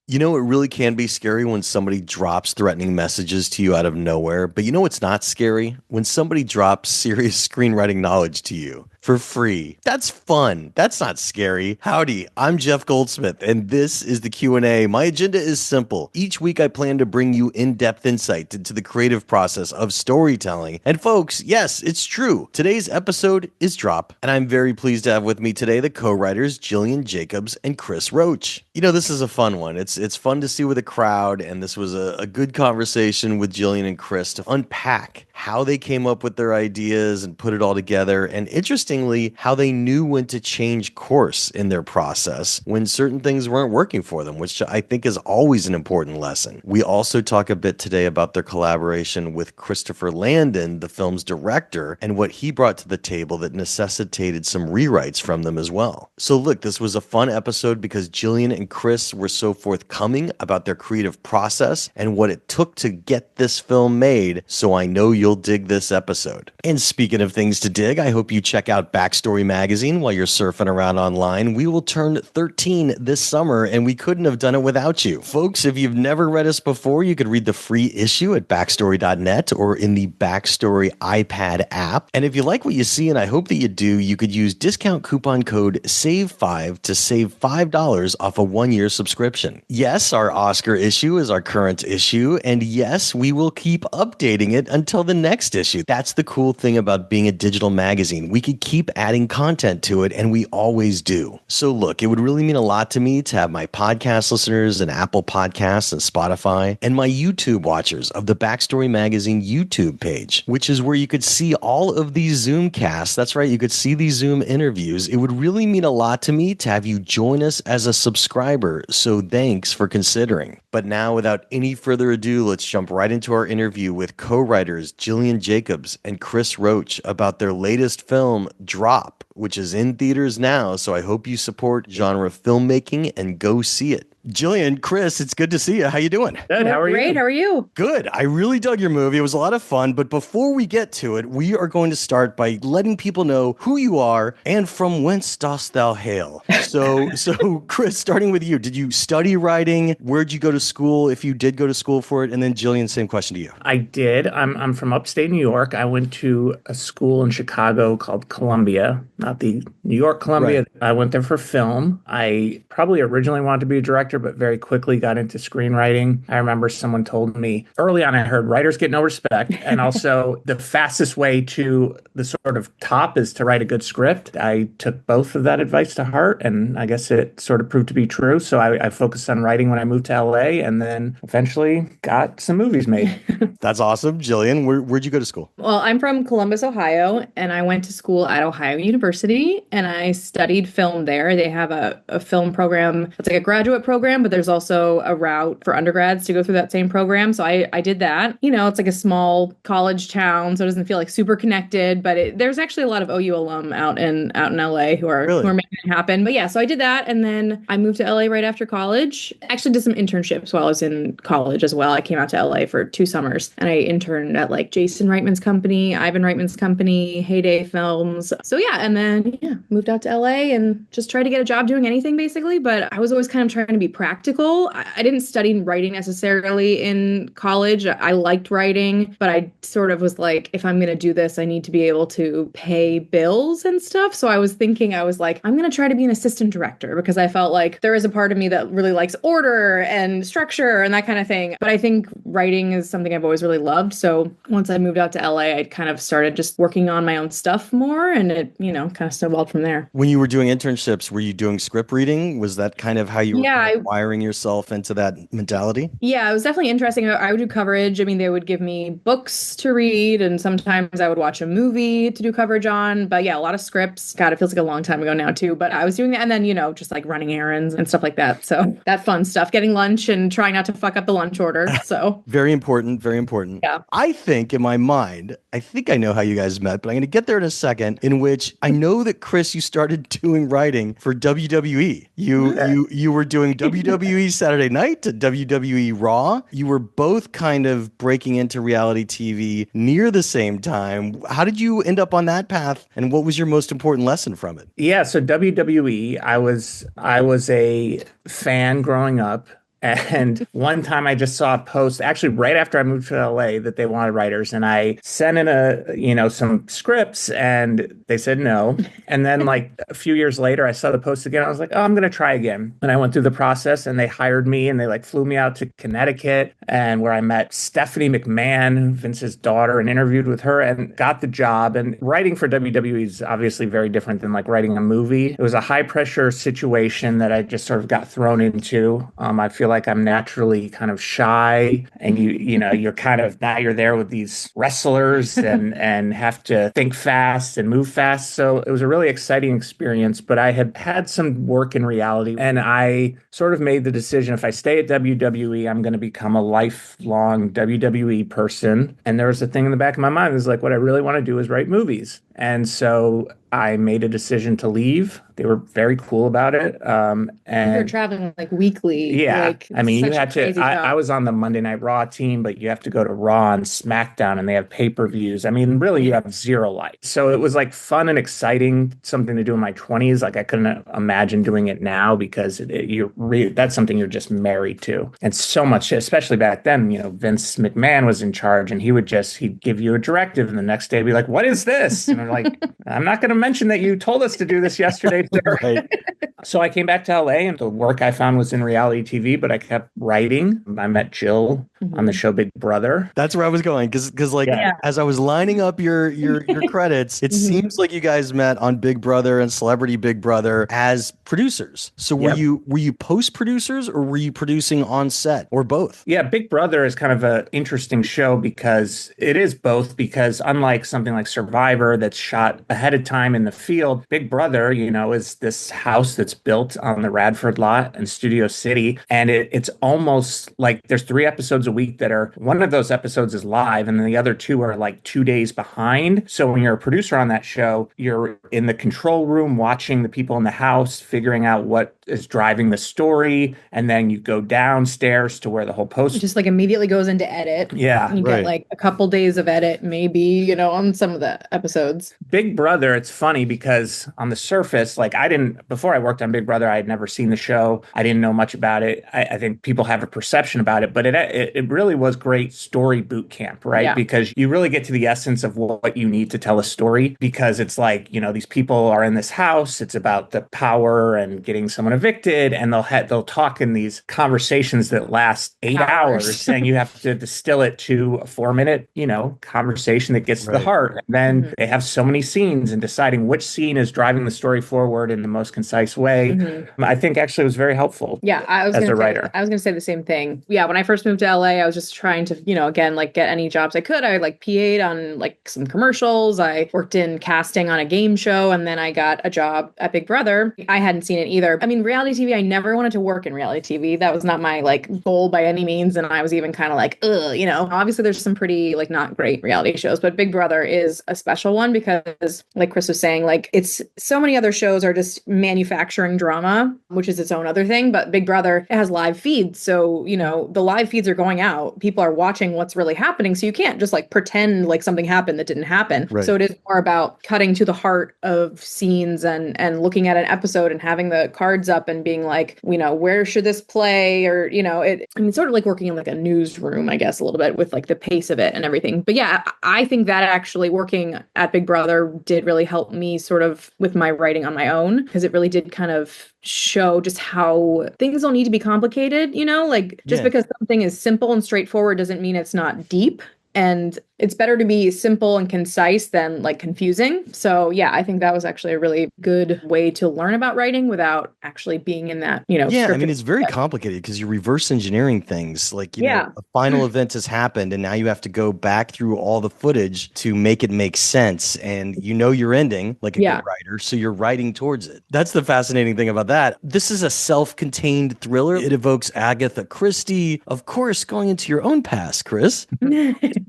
You know, it really can be scary when somebody drops threatening messages to you out of nowhere. But you know what's not scary? When somebody drops serious screenwriting knowledge to you for free. That's fun. That's not scary. Howdy, I'm Jeff Goldsmith, and this is the Q&A. My agenda is simple. Each week I plan to bring you in-depth insight into the creative process of storytelling. And folks, yes, it's true. Today's episode is Drop, and I'm very pleased to have with me today the co-writers Jillian Jacobs and Chris Roach. You know, this is a fun one. It's fun to see with a crowd, and this was a good conversation with Jillian and Chris to unpack how they came up with their ideas and put it all together, and interestingly, how they knew when to change course in their process when certain things weren't working for them, which I think is always an important lesson. We also talk a bit today about their collaboration with Christopher Landon, the film's director, and what he brought to the table that necessitated some rewrites from them as well. So look, this was a fun episode because Jillian and Chris were so forthcoming about their creative process and what it took to get this film made, so I know you'll dig this episode. And speaking of things to dig, I hope you check out Backstory Magazine while you're surfing around online. We will turn 13 this summer, and we couldn't have done it without you. Folks, if you've never read us before, you could read the free issue at backstory.net or in the Backstory iPad app. And if you like what you see, and I hope that you do, you could use discount coupon code SAVE5 to save $5 off a one-year subscription. Yes, our Oscar issue is our current issue, and yes, we will keep updating it until the next issue. That's the cool thing about being a digital magazine. We could keep adding content to it, and we always do. So look, it would really mean a lot to me to have my podcast listeners and Apple Podcasts and Spotify, and my YouTube watchers of the Backstory Magazine YouTube page, which is where you could see all of these Zoom casts. That's right, you could see these Zoom interviews. It would really mean a lot to me to have you join us as a subscriber, so thanks for considering. But now, without any further ado, let's jump right into our interview with co-writers Jillian Jacobs and Chris Roach about their latest film, Drop, which is in theaters now, so I hope you support genre filmmaking and go see it. Jillian, Chris, it's good to see you. How you doing? Good. How are you? Great. How are you? Good. I really dug your movie. It was a lot of fun. But before we get to it, we are going to start by letting people know who you are and from whence dost thou hail. So Chris, starting with you, did you study writing? Where'd you go to school, if you did go to school for it? And then Jillian, same question to you. I did. I'm from upstate New York. I went to a school in Chicago called Columbia, not the New York Columbia. Right. I went there for film. I probably originally wanted to be a director, but very quickly got into screenwriting. I remember someone told me early on, I heard writers get no respect. And also the fastest way to the sort of top is to write a good script. I took both of that advice to heart, and I guess it sort of proved to be true. So I focused on writing when I moved to LA, and then eventually got some movies made. That's awesome. Jillian, where'd you go to school? Well, I'm from Columbus, Ohio, and I went to school at Ohio University, and I studied film there. They have a film program. It's like a graduate program, but there's also a route for undergrads to go through that same program. So I did that. You know, it's like a small college town, so it doesn't feel like super connected, but there's actually a lot of OU alum out in LA who are making it happen. But yeah, so I did that, and then I moved to LA right after college. Actually did some internships while I was in college as well. I came out to LA for 2 summers, and I interned at like Jason Reitman's company, Ivan Reitman's company, Heyday Films. So yeah, and then moved out to LA and just tried to get a job doing anything basically. But I was always kind of trying to be practical. I didn't study writing necessarily in college. I liked writing, but I sort of was like, if I'm going to do this, I need to be able to pay bills and stuff. So I was thinking, I'm going to try to be an assistant director because I felt like there is a part of me that really likes order and structure and that kind of thing. But I think writing is something I've always really loved. So once I moved out to LA, I kind of started just working on my own stuff more, and it, kind of snowballed from there. When you were doing internships, were you doing script reading? Was that kind of how you were kind of wiring yourself into that mentality? Yeah, it was definitely interesting. I would do coverage. I mean, they would give me books to read, and sometimes I would watch a movie to do coverage on. But yeah, a lot of scripts. God, it feels like a long time ago now too. But I was doing that, and then, just like running errands and stuff like that. So that fun stuff, getting lunch and trying not to fuck up the lunch order. So very important, very important. Yeah. I think in my mind, I know how you guys met, but I'm going to get there in a second, in which I know that, Chris, you started doing writing for WWE. You were doing WWE Saturday Night to WWE Raw. You were both kind of breaking into reality TV near the same time. How did you end up on that path, and what was your most important lesson from it? Yeah, so WWE, I was a fan growing up. And one time I just saw a post, actually right after I moved to LA, that they wanted writers. And I sent in some scripts and they said no. And then like a few years later, I saw the post again. I was like, oh, I'm going to try again. And I went through the process and they hired me and they like flew me out to Connecticut and where I met Stephanie McMahon, Vince's daughter, and interviewed with her and got the job. And writing for WWE is obviously very different than like writing a movie. It was a high pressure situation that I just sort of got thrown into. I feel like I'm naturally kind of shy and you're kind of, now you're there with these wrestlers and have to think fast and move fast. So it was a really exciting experience, but I had some work in reality and I sort of made the decision, if I stay at WWE, I'm going to become a lifelong WWE person. And there was a thing in the back of my mind, it was like, what I really want to do is write movies. And so I made a decision to leave. They were very cool about it. And you're traveling like weekly. Yeah. Like, I mean, you had to, I was on the Monday Night Raw team, but you have to go to Raw and SmackDown and they have pay-per-views. I mean, really, you have zero life. So it was like fun and exciting, something to do in my 20s. Like I couldn't imagine doing it now because that's something you're just married to. And so much, especially back then, Vince McMahon was in charge and he'd give you a directive and the next day be like, what is this? And I'm like, I'm not going to mention that you told us to do this yesterday, sir. Right. So I came back to LA and the work I found was in reality TV, but I kept writing. I met Jill on the show Big Brother. That's where I was going because as I was lining up your credits, it seems like you guys met on Big Brother and Celebrity Big Brother as producers. So were you post producers or were you producing on set or both? Yeah, Big Brother is kind of an interesting show because it is both, because unlike something like Survivor that's shot ahead of time in the field, Big Brother, is this house that's built on the Radford lot in Studio City. And it's almost like there's 3 episodes a week that are, one of those episodes is live and then the other 2 are like 2 days behind. So when you're a producer on that show, you're in the control room watching the people in the house, figuring out what is driving the story. And then you go downstairs to where the whole post just like immediately goes into edit. Yeah. You get like a couple days of edit, maybe, on some of the episodes. Big Brother, it's funny because on the surface, like before I worked on Big Brother, I had never seen the show. I didn't know much about it. I think people have a perception about it, but it really was great story boot camp, right? Yeah. Because you really get to the essence of what you need to tell a story, because it's like, these people are in this house. It's about the power and getting someone evicted, and they'll talk in these conversations that last 8 hours and you have to distill it to a 4-minute, conversation that gets to the heart. And then they have so many scenes and deciding which scene is driving the story forward in the most concise way. I think actually it was very helpful. Yeah, I was going to say the same thing. Yeah, when I first moved to LA, I was just trying to, again, like get any jobs I could. I like PA'd on like some commercials. I worked in casting on a game show, and then I got a job at Big Brother. I hadn't seen it either. I mean, reality TV, I never wanted to work in reality TV. That was not my like goal by any means. And I was even kind of like, obviously there's some pretty like not great reality shows, but Big Brother is a special one because like Chris was saying, like it's so many other shows are just manufacturing drama, which is its own other thing. But Big Brother, it has live feeds. So, the live feeds are going out. People are watching what's really happening. So you can't just like pretend like something happened that didn't happen. Right. So it is more about cutting to the heart of scenes and looking at an episode and having the cards up and being like, where should this play? Or, it's sort of like working in like a newsroom, I guess, a little bit with like the pace of it and everything. But yeah, I think that actually working at Big Brother did really help me sort of with my writing on my own, because it really did kind of show just how things don't need to be complicated, because something is simple and straightforward doesn't mean it's not deep. And it's better to be simple and concise than like confusing. So yeah, I think that was actually a really good way to learn about writing without actually being in that, Yeah, I mean, it's very complicated because you're reverse engineering things. Like, a final event has happened and now you have to go back through all the footage to make it make sense. And your ending like a good writer, so you're writing towards it. That's the fascinating thing about that. This is a self-contained thriller. It evokes Agatha Christie, of course, going into your own past, Chris.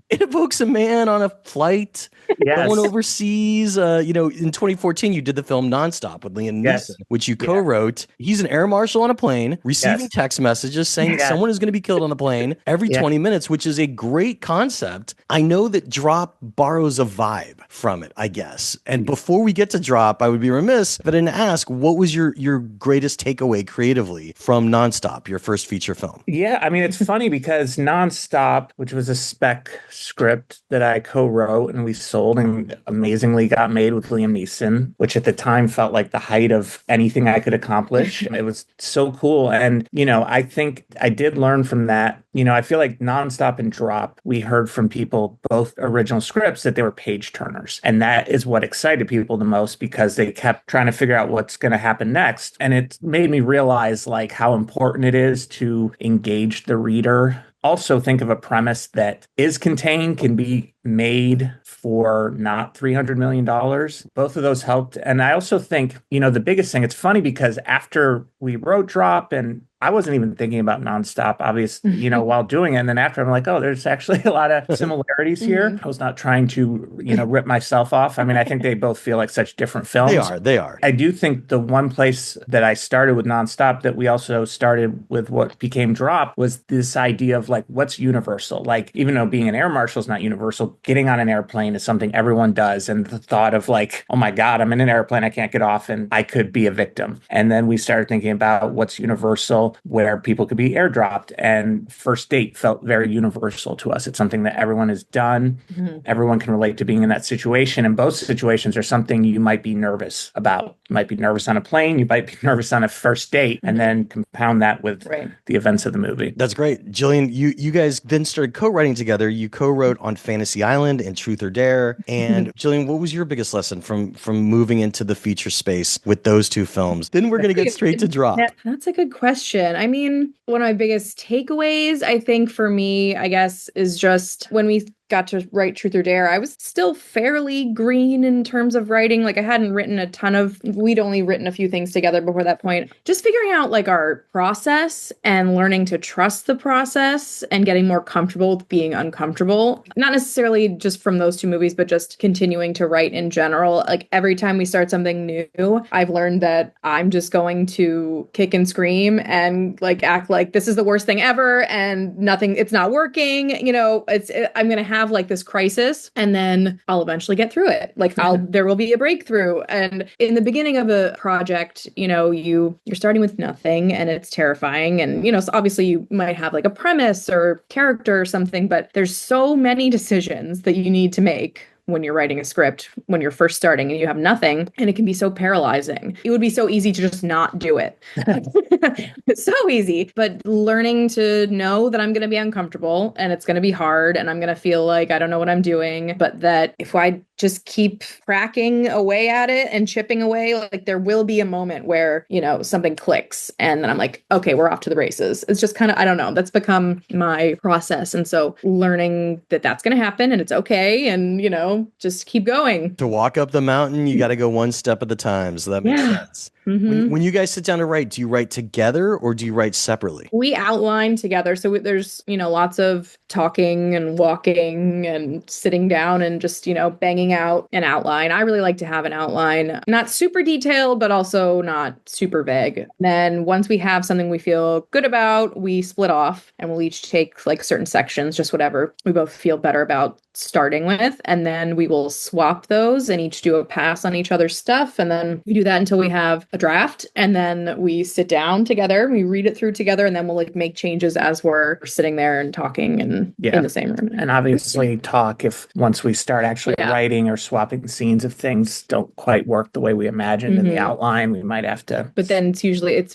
It evokes a man on a flight Yes. going overseas. In 2014, you did the film Nonstop with Liam Yes. Neeson, which you co-wrote. He's an air marshal on a plane, receiving text messages saying that someone is going to be killed on the plane every 20 minutes, which is a great concept. I know that Drop borrows a vibe from it, I guess. And before we get to Drop, I would be remiss if I didn't ask, what was your greatest takeaway creatively from Nonstop, your first feature film? Yeah, I mean, it's funny because Nonstop, which was a spec script that I co-wrote and we sold and amazingly got made with Liam Neeson, which at the time felt like the height of anything I could accomplish. It was so cool. And, I think I did learn from that. I feel like Nonstop and Drop, we heard from people, both original scripts, that they were page turners. And that is what excited people the most because they kept trying to figure out what's going to happen next. And it made me realize like how important it is to engage the reader. Also think of a premise that is contained, can be made for not $300 million. Both of those helped. And I also think, the biggest thing, it's funny because after we wrote Drop, and I wasn't even thinking about Nonstop, obviously, while doing it. And then after, I'm like, oh, there's actually a lot of similarities here. I was not trying to, rip myself off. I mean, I think they both feel like such different films. They are. I do think the one place that I started with Nonstop that we also started with what became Drop was this idea of like, what's universal? Like, even though being an air marshal is not universal, getting on an airplane is something everyone does. And the thought of like, oh my God, I'm in an airplane, I can't get off and I could be a victim. And then we started thinking about what's universal, where people could be airdropped. And First Date felt very universal to us. It's something that everyone has done. Everyone can relate to being in that situation. And both situations are something you might be nervous about. You might be nervous on a plane. You might be nervous on a first date, and then compound that with the events of the movie. That's great. Jillian, you guys then started co-writing together. You co-wrote on Fantasy Island and Truth or Dare. And Jillian, what was your biggest lesson from moving into the feature space with those two films? Then we're going to get straight to Drop. That's a good question. I mean, one of my biggest takeaways, I think for me, I guess, is just when we got to write Truth or Dare, I was still fairly green in terms of writing. Like I hadn't written a ton of, we'd only written a few things together before that point. Just figuring out like our process and learning to trust the process and getting more comfortable with being uncomfortable. Not necessarily just from those two movies, but just continuing to write in general. Like every time we start something new, I've learned that I'm just going to kick and scream and like act like this is the worst thing ever and nothing, it's not working. I'm going to have like this crisis and then I'll eventually get through it. Like there will be a breakthrough. And in the beginning of a project, you're starting with nothing and it's terrifying. And, so obviously you might have like a premise or character or something, but there's so many decisions that you need to make when you're writing a script, when you're first starting and you have nothing, and it can be so paralyzing. It would be so easy to just not do it. It's so easy, but learning to know that I'm going to be uncomfortable and it's going to be hard and I'm going to feel like I don't know what I'm doing, but that if I just keep cracking away at it and chipping away, like there will be a moment where, something clicks and then I'm like, okay, we're off to the races. It's just kind of, I don't know, that's become my process. And so learning that that's going to happen and it's okay. And, just keep going. To walk up the mountain, you got to go one step at a time. So that makes sense. When you guys sit down to write, do you write together or do you write separately? We outline together. So there's, lots of talking and walking and sitting down and just, banging out an outline. I really like to have an outline, not super detailed, but also not super vague. Then once we have something we feel good about, we split off and we'll each take like certain sections, just whatever we both feel better about starting with. And then we will swap those and each do a pass on each other's stuff. And then we do that until we have a draft. And then we sit down together, we read it through together, and then we'll like make changes as we're sitting there and talking and in the same room. And obviously talk if once we start actually writing or swapping scenes, if things don't quite work the way we imagined in the outline, we might have to. But then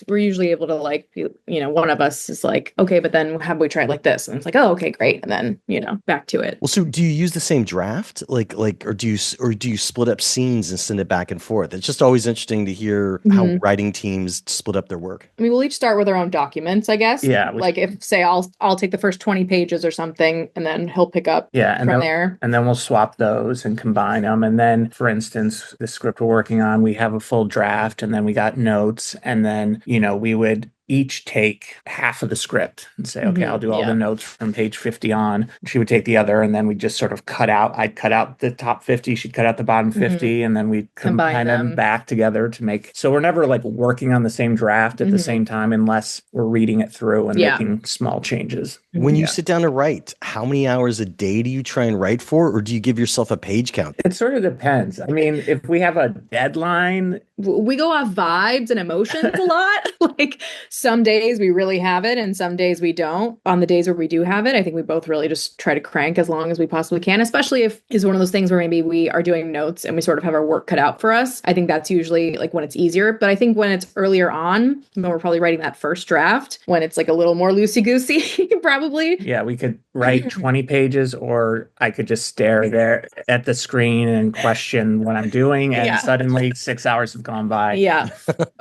we're usually able to like, one of us is like, okay, but then have we tried like this? And it's like, oh, okay, great. And then, back to it. Well, so do you use the same draft? Or do you split up scenes and send it back and forth? It's just always interesting to hear how writing teams split up their work. I mean, we'll each start with our own documents, I guess. Yeah. Like if say I'll take the first 20 pages or something and then he'll pick up from there. And then we'll swap those and combine them. And then, for instance, the script we're working on, we have a full draft and then we got notes. And then, we would each take half of the script and say, okay, I'll do all the notes from page 50 on. She would take the other, and then we just sort of I'd cut out the top 50, she'd cut out the bottom 50, and then we'd combine them back together to make, so we're never like working on the same draft at the same time unless we're reading it through and making small changes. When you sit down to write, how many hours a day do you try and write for, or do you give yourself a page count? It sort of depends. I mean, if we have a deadline, we go off vibes and emotions a lot. Like some days we really have it and some days we don't. On the days where we do have it, I think we both really just try to crank as long as we possibly can, especially if it's one of those things where maybe we are doing notes and we sort of have our work cut out for us. I think that's usually like when it's easier. But I think when it's earlier on, when we're probably writing that first draft, when it's like a little more loosey-goosey, probably. Yeah, we could write 20 pages, or I could just stare there at the screen and question what I'm doing. And suddenly 6 hours have gone by. Yeah.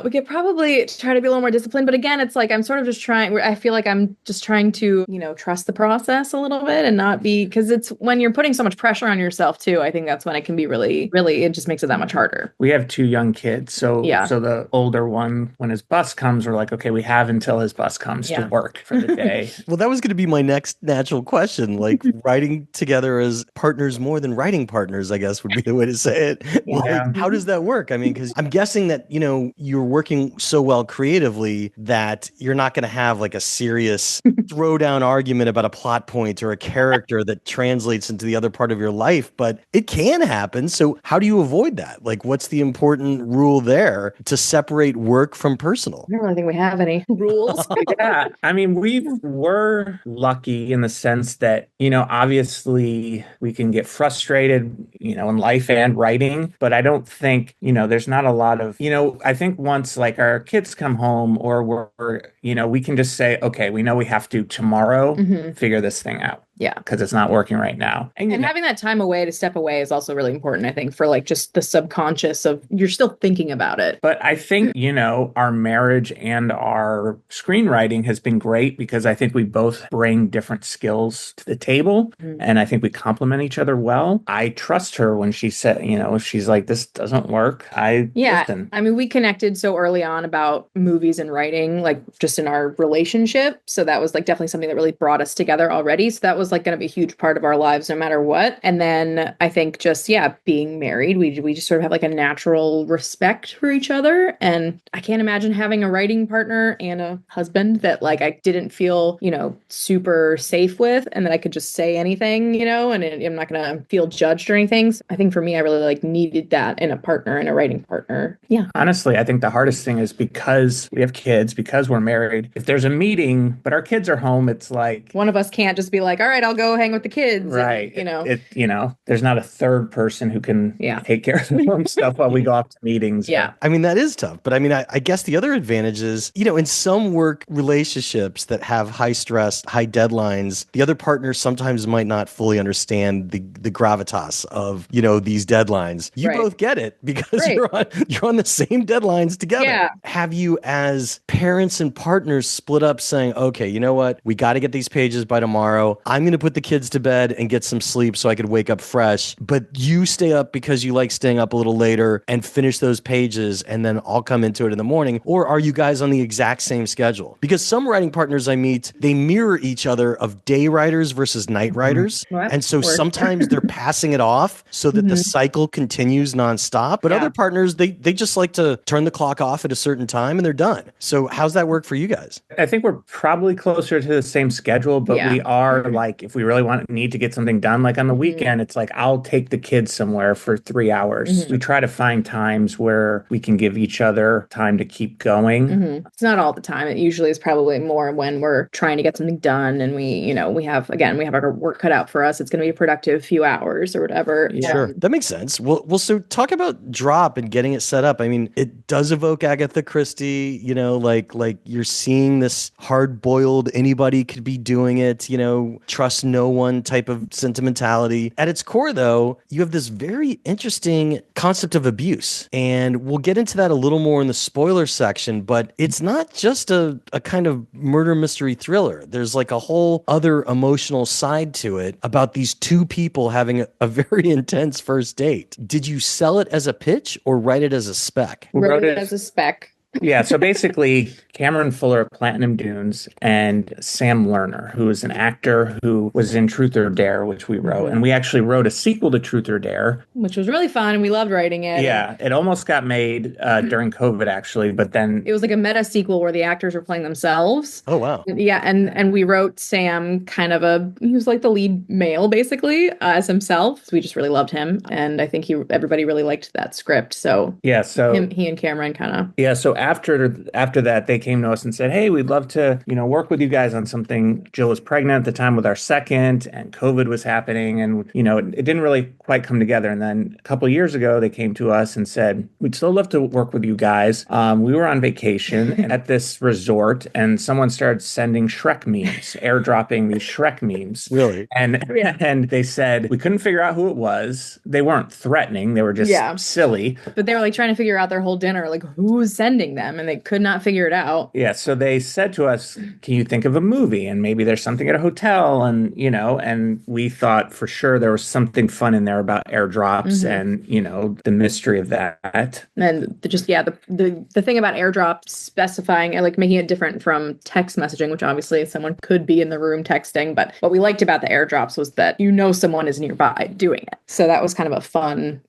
We could probably try to be a little more disciplined. But again, it's like I'm sort of just trying, I feel like I'm just trying to, trust the process a little bit and not be, because it's when you're putting so much pressure on yourself too, I think that's when it can be really, really, it just makes it that much harder. We have 2 young kids. So the older one, when his bus comes, we're like, okay, we have until his bus comes to work for the day. Well, that was going to be my next natural question. Like writing together as partners more than writing partners, I guess would be the way to say it. Like, how does that work? I mean, because I'm guessing that, you're working so well creatively that you're not going to have like a serious throwdown argument about a plot point or a character that translates into the other part of your life, but it can happen. So how do you avoid that? Like, what's the important rule there to separate work from personal? I don't really think we have any rules. Yeah. I mean, we were lucky in the sense that, obviously we can get frustrated, in life and writing, but I don't think, there's not a lot of, I think once like our kids come home or we're, we can just say, okay, we know we have to tomorrow figure this thing out. Yeah. Because it's not working right now. And having that time away to step away is also really important, I think, for like just the subconscious of you're still thinking about it. But I think, our marriage and our screenwriting has been great because I think we both bring different skills to the table. And I think we complement each other well. I trust her when she said, if she's like, this doesn't work, listen. I mean, we connected so early on about movies and writing, like just in our relationship. So that was like definitely something that really brought us together already. So that was like going to be a huge part of our lives no matter what. And then I think just, being married, we just sort of have like a natural respect for each other. And I can't imagine having a writing partner and a husband that like I didn't feel, super safe with and that I could just say anything, and I'm not going to feel judged or anything. So I think for me, I really like needed that in a partner and a writing partner. Yeah. Honestly, I think the hardest thing is because we have kids, because we're married, if there's a meeting, but our kids are home, it's like one of us can't just be like, all right, I'll go hang with the kids. Right. And, there's not a third person who can take care of their own stuff while we go off to meetings. Yeah. I mean, that is tough. But I mean, I guess the other advantage is, in some work relationships that have high stress, high deadlines, the other partner sometimes might not fully understand the gravitas of, these deadlines. You both get it because you're on the same deadlines together. Yeah. Have you as parents and partners split up saying, okay, you know what? We got to get these pages by tomorrow. I'm going to put the kids to bed and get some sleep so I could wake up fresh. But you stay up because you like staying up a little later and finish those pages and then I'll come into it in the morning. Or are you guys on the exact same schedule? Because some writing partners I meet, they mirror each other of day writers versus night writers. And so sometimes they're passing it off so that the cycle continues nonstop. But other partners, they just like to turn the clock off at a certain time and they're done. So how's that work for you guys? I think we're probably closer to the same schedule, but we are like, if we really need to get something done, like on the weekend, it's like, I'll take the kids somewhere for 3 hours. We try to find times where we can give each other time to keep going. It's not all the time. It usually is probably more when we're trying to get something done and we have our work cut out for us. It's going to be a productive few hours or whatever. Sure. That makes sense. Well, so talk about Drop and getting it set up. I mean, it does evoke Agatha Christie, like you're seeing this hard-boiled, anybody could be doing it, trust no one type of sentimentality. At its core, though, you have this very interesting concept of abuse. And we'll get into that a little more in the spoiler section, but it's not just a kind of murder mystery thriller. There's like a whole other emotional side to it about these two people having a very intense first date. Did you sell it as a pitch or write it as a spec? Wrote it as a spec. Yeah, so basically, Cameron Fuller of Platinum Dunes and Sam Lerner, who is an actor who was in Truth or Dare, which we wrote. And we actually wrote a sequel to Truth or Dare. Which was really fun, and we loved writing it. Yeah, it almost got made during COVID, actually, but then It was like a meta sequel where the actors were playing themselves. Oh, wow. Yeah, and we wrote Sam kind of he was like the lead male basically as himself. So we just really loved him, and I think everybody really liked that script. So yeah, so he and Cameron kind of so after that, they came to us and said, "Hey, we'd love to, work with you guys on something." Jill was pregnant at the time with our second, and COVID was happening, and it didn't really quite come together. And then a couple of years ago, they came to us and said, "We'd still love to work with you guys." We were on vacation at this resort, and someone started sending Shrek memes, airdropping these Shrek memes. Really? And they said we couldn't figure out who it was. They weren't threatening; they were just silly. But they were like trying to figure out their whole dinner, like who's sending them, and they could not figure it out. Yeah, so they said to us, "Can you think of a movie?" And maybe there's something at a hotel, and and we thought for sure there was something fun in there about airdrops and the mystery of that. And the thing about airdrops specifying and like making it different from text messaging, which obviously someone could be in the room texting, but what we liked about the airdrops was that someone is nearby doing it. So that was kind of a fun,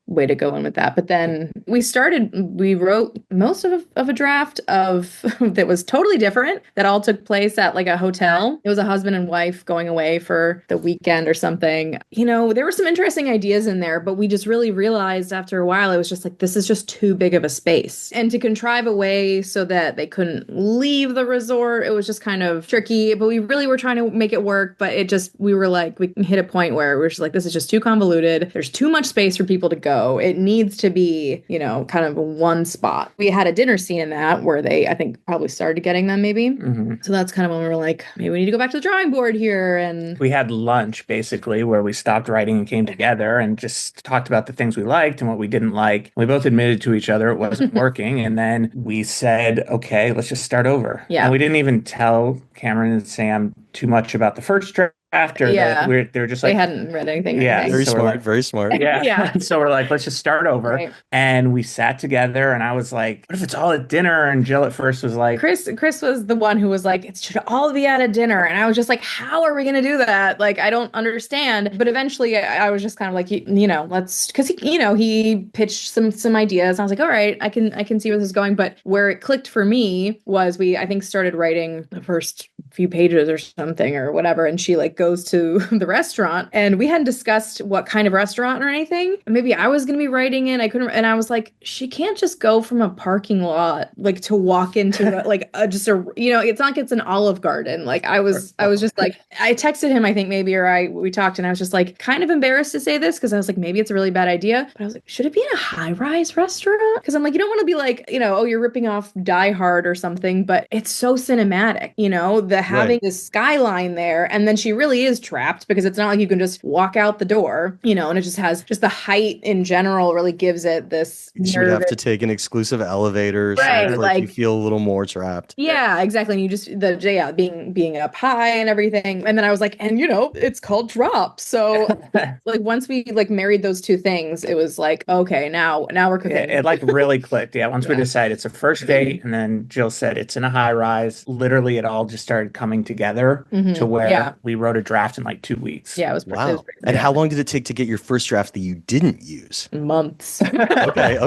way to go in with that. But then we wrote most of a draft that was totally different, that all took place at like a hotel. It was a husband and wife going away for the weekend or something. There were some interesting ideas in there, but we just really realized after a while, it was just like, this is just too big of a space. And to contrive a way so that they couldn't leave the resort, it was just kind of tricky, but we really were trying to make it work. But we were like, we hit a point where we're just like, this is just too convoluted. There's too much space for people to go. It needs to be, kind of one spot. We had a dinner scene in that where they, I think, probably started getting them maybe. So that's kind of when we were like, maybe we need to go back to the drawing board here. And we had lunch basically where we stopped writing and came together and just talked about the things we liked and what we didn't like. We both admitted to each other it wasn't working. And then we said, okay, let's just start over. Yeah. And we didn't even tell Cameron and Sam too much about the first draft. They were just like, they hadn't read anything. Yeah, very smart, very smart. Yeah. So we're like, let's just start over. Right. And we sat together, and I was like, what if it's all at dinner? And Jill at first was like, Chris was the one who was like, it should all be at a dinner. And I was just like, how are we going to do that? Like, I don't understand. But eventually, I was just kind of like, let's, because he pitched some ideas. I was like, all right, I can see where this is going. But where it clicked for me was I think started writing the first few pages or something or whatever, and she like goes to the restaurant, and we hadn't discussed what kind of restaurant or anything. Maybe I was going to be writing it. I couldn't, and I was like, she can't just go from a parking lot like to walk into it's not like it's an Olive Garden. Like I was just like, I texted him, I think maybe, or we talked, and I was just like kind of embarrassed to say this because I was like, maybe it's a really bad idea, but I was like, should it be in a high-rise restaurant? Because I'm like, you don't want to be like, oh, you're ripping off Die Hard or something, but it's so cinematic, having this skyline there, and then she really is trapped because it's not like you can just walk out the door, and it just has the height in general really gives it this. You would have to take an exclusive elevator, right? So like you feel a little more trapped. Yeah, exactly. And you just being up high and everything, and then I was like, and it's called Drop. So like once we like married those two things, it was like, okay, now we're cooking. It like really clicked. Yeah, once we decided it's a first date, and then Jill said it's in a high rise. Literally, it all just started coming together to where we wrote a draft in like 2 weeks. Yeah, it was wow. And how long did it take to get your first draft that you didn't use? Months. Okay.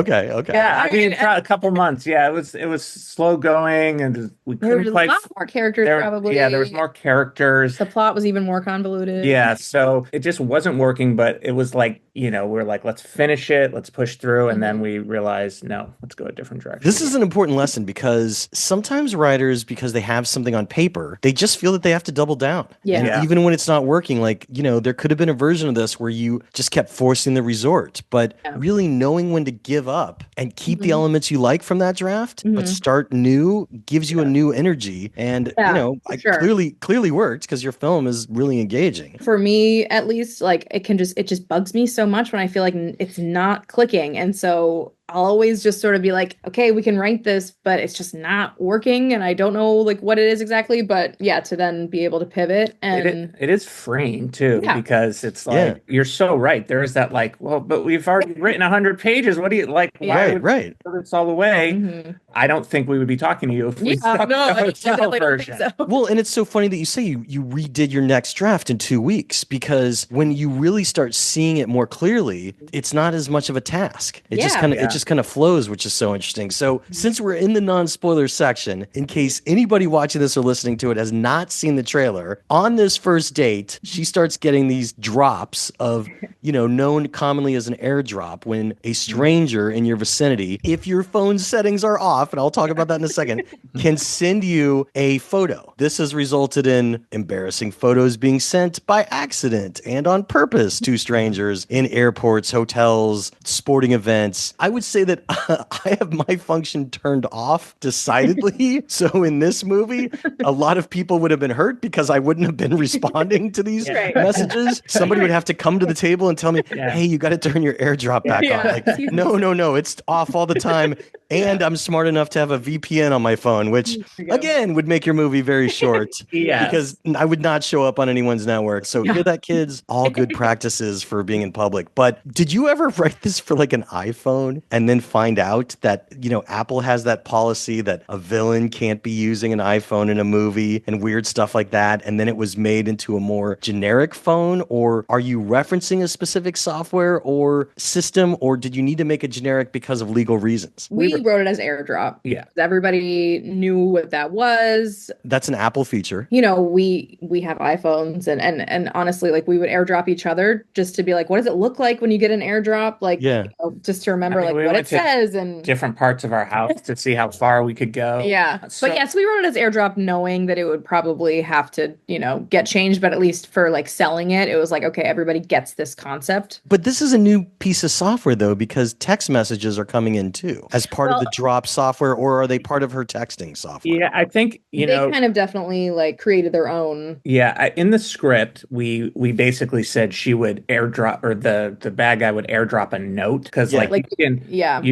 Yeah, I mean, a couple months. Yeah, it was slow going, and we couldn't there was quite. A lot more characters, probably. Yeah, there was more characters. The plot was even more convoluted. Yeah, so it just wasn't working. But it was like, we're like, let's finish it, let's push through, and then we realized, no, let's go a different direction. This is an important lesson because sometimes writers, because they have something on paper, they just feel that they have to double down. Yeah. And even when it's not working, like, there could have been a version of this where you just kept forcing the resort, but really knowing when to give up and keep the elements you like from that draft, but start new gives you a new energy. And, clearly worked because your film is really engaging. For me, at least, like it just bugs me so much when I feel like it's not clicking. And so I'll always just sort of be like, okay, we can write this, but it's just not working. And I don't know like what it is exactly. But yeah, to then be able to pivot and it is freeing too, Yeah. because it's like, you're so right. There is that like, well, but we've already written 100 pages. What do you like? Why would Right. we throw this all away? Mhm. I don't think we would be talking to you if we stuck no, to I a cell definitely don't think version. so. Well, and it's so funny that you say you redid your next draft in 2 weeks, because when you really start seeing it more clearly, it's not as much of a task. It just Yeah. kind of Yeah. it just kind of flows, which is so interesting. So since we're in the non-spoiler section, in case anybody watching this or listening to it has not seen the trailer, on this first date, she starts getting these drops of, known commonly as an airdrop, when a stranger in your vicinity, if your phone settings are off, and I'll talk about that in a second, can send you a photo. This has resulted in embarrassing photos being sent by accident and on purpose to strangers in airports, hotels, sporting events. I would say that I have my function turned off decidedly. So in this movie, a lot of people would have been hurt because I wouldn't have been responding to these Right. messages. Somebody would have to come to the table and tell me, hey, you got to turn your airdrop back on. Like, no, it's off all the time. And I'm smart enough to have a VPN on my phone, which again would make your movie very short. Because I would not show up on anyone's network. So hear that, kids? All good practices for being in public. But did you ever write this for like an iPhone and then find out that, Apple has that policy that a villain can't be using an iPhone in a movie and weird stuff like that? And then it was made into a more generic phone? Or are you referencing a specific software or system? Or did you need to make it generic because of legal reasons? We wrote it as airdrop. Yeah. Everybody knew what that was. That's an Apple feature. We have iPhones and honestly, like we would airdrop each other just to be like, what does it look like when you get an airdrop? Like, just to remember we what went it to says and different parts of our house to see how far we could go. Yeah. So, But yes, we wrote it as airdrop knowing that it would probably have to, get changed. But at least for like selling it, it was like, okay, everybody gets this concept. But this is a new piece of software, though, because text messages are coming in too as part of the drop software, or are they part of her texting software? Yeah, I think, they kind of definitely like created their own. Yeah, in the script, we basically said she would airdrop, or the bad guy would airdrop a note, because you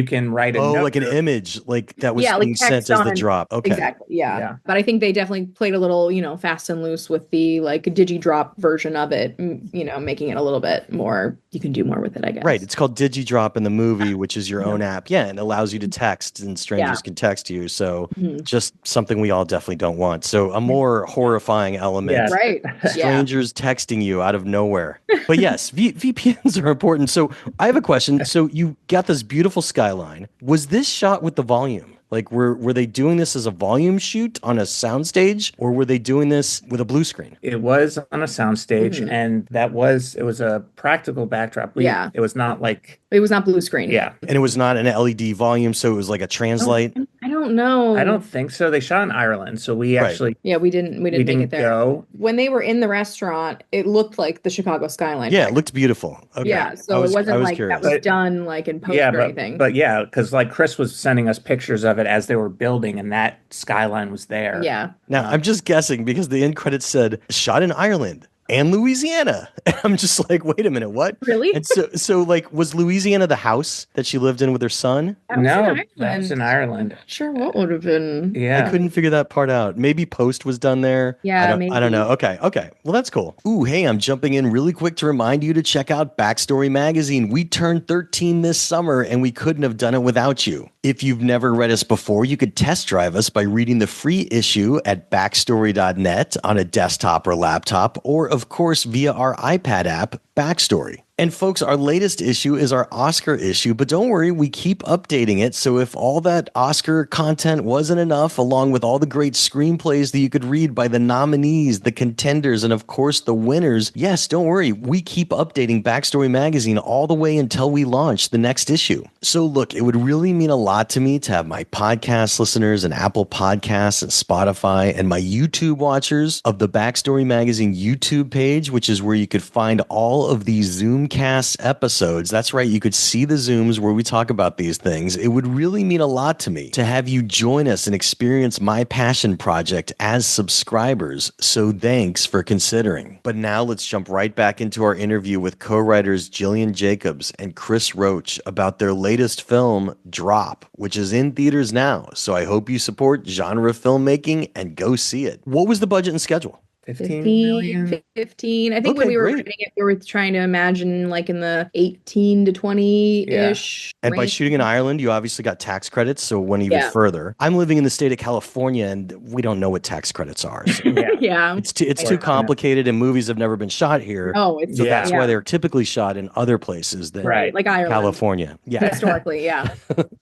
can write a note. Oh, like an image, like that was being like sent as the drop. Okay. Exactly. Yeah. But I think they definitely played a little, fast and loose with the like digi-drop version of it, making it a little bit more, you can do more with it, I guess. Right. It's called digi-drop in the movie, which is your own app. Yeah. And allows you to text, and strangers can text you. So just something we all definitely don't want. So a more horrifying element. Yes. Right. Strangers texting you out of nowhere. But yes, VPNs are important. So I have a question. So you got this beautiful skyline. Was this shot with the volume? Like, were they doing this as a volume shoot on a soundstage, or were they doing this with a blue screen? It was on a soundstage, and it was a practical backdrop. It was not like... It was not blue screen. Yeah. And it was not an LED volume, so it was like a translite? I don't know. I don't think so. They shot in Ireland, so we actually... Yeah, we didn't make it there. Go. When they were in the restaurant, it looked like the Chicago skyline. Yeah, it looked beautiful. Okay. Yeah, so it wasn't like curious. that was done like in post or anything. But yeah, because like Chris was sending us pictures of it as they were building, and that skyline was there. Yeah. Now, I'm just guessing because the end credits said shot in Ireland and Louisiana. And I'm just like, wait a minute, what? Really? And so like, was Louisiana the house that she lived in with her son? No, that was in Ireland. Sure, what would have been? Yeah. I couldn't figure that part out. Maybe post was done there. Yeah, I don't know. Okay. Well, that's cool. Ooh, hey, I'm jumping in really quick to remind you to check out Backstory Magazine. We turned 13 this summer, and we couldn't have done it without you. If you've never read us before, you could test drive us by reading the free issue at backstory.net on a desktop or laptop, or of course via our iPad app, Backstory. And folks, our latest issue is our Oscar issue, but don't worry, we keep updating it. So if all that Oscar content wasn't enough, along with all the great screenplays that you could read by the nominees, the contenders, and of course the winners, yes, don't worry, we keep updating Backstory Magazine all the way until we launch the next issue. So look, it would really mean a lot to me to have my podcast listeners and Apple Podcasts and Spotify and my YouTube watchers of the Backstory Magazine YouTube page, which is where you could find all of these Zoom Zoomcast episodes. That's right. You could see the Zooms where we talk about these things. It would really mean a lot to me to have you join us and experience my passion project as subscribers. So thanks for considering. But now let's jump right back into our interview with co-writers Jillian Jacobs and Chris Roach about their latest film, Drop, which is in theaters now. So I hope you support genre filmmaking and go see it. What was the budget and schedule? 15 million? 15. I think Okay, when we were great. writing it, we were trying to imagine like in the 18 to 20-ish And by range. shooting in Ireland, you obviously got tax credits, so it went even further. I'm living in the state of California, and we don't know what tax credits are. So Yeah. it's too complicated, and movies have never been shot here. Oh, it's So that's why yeah. they're typically shot in other places than Like Ireland. California. Yeah. Historically, yeah.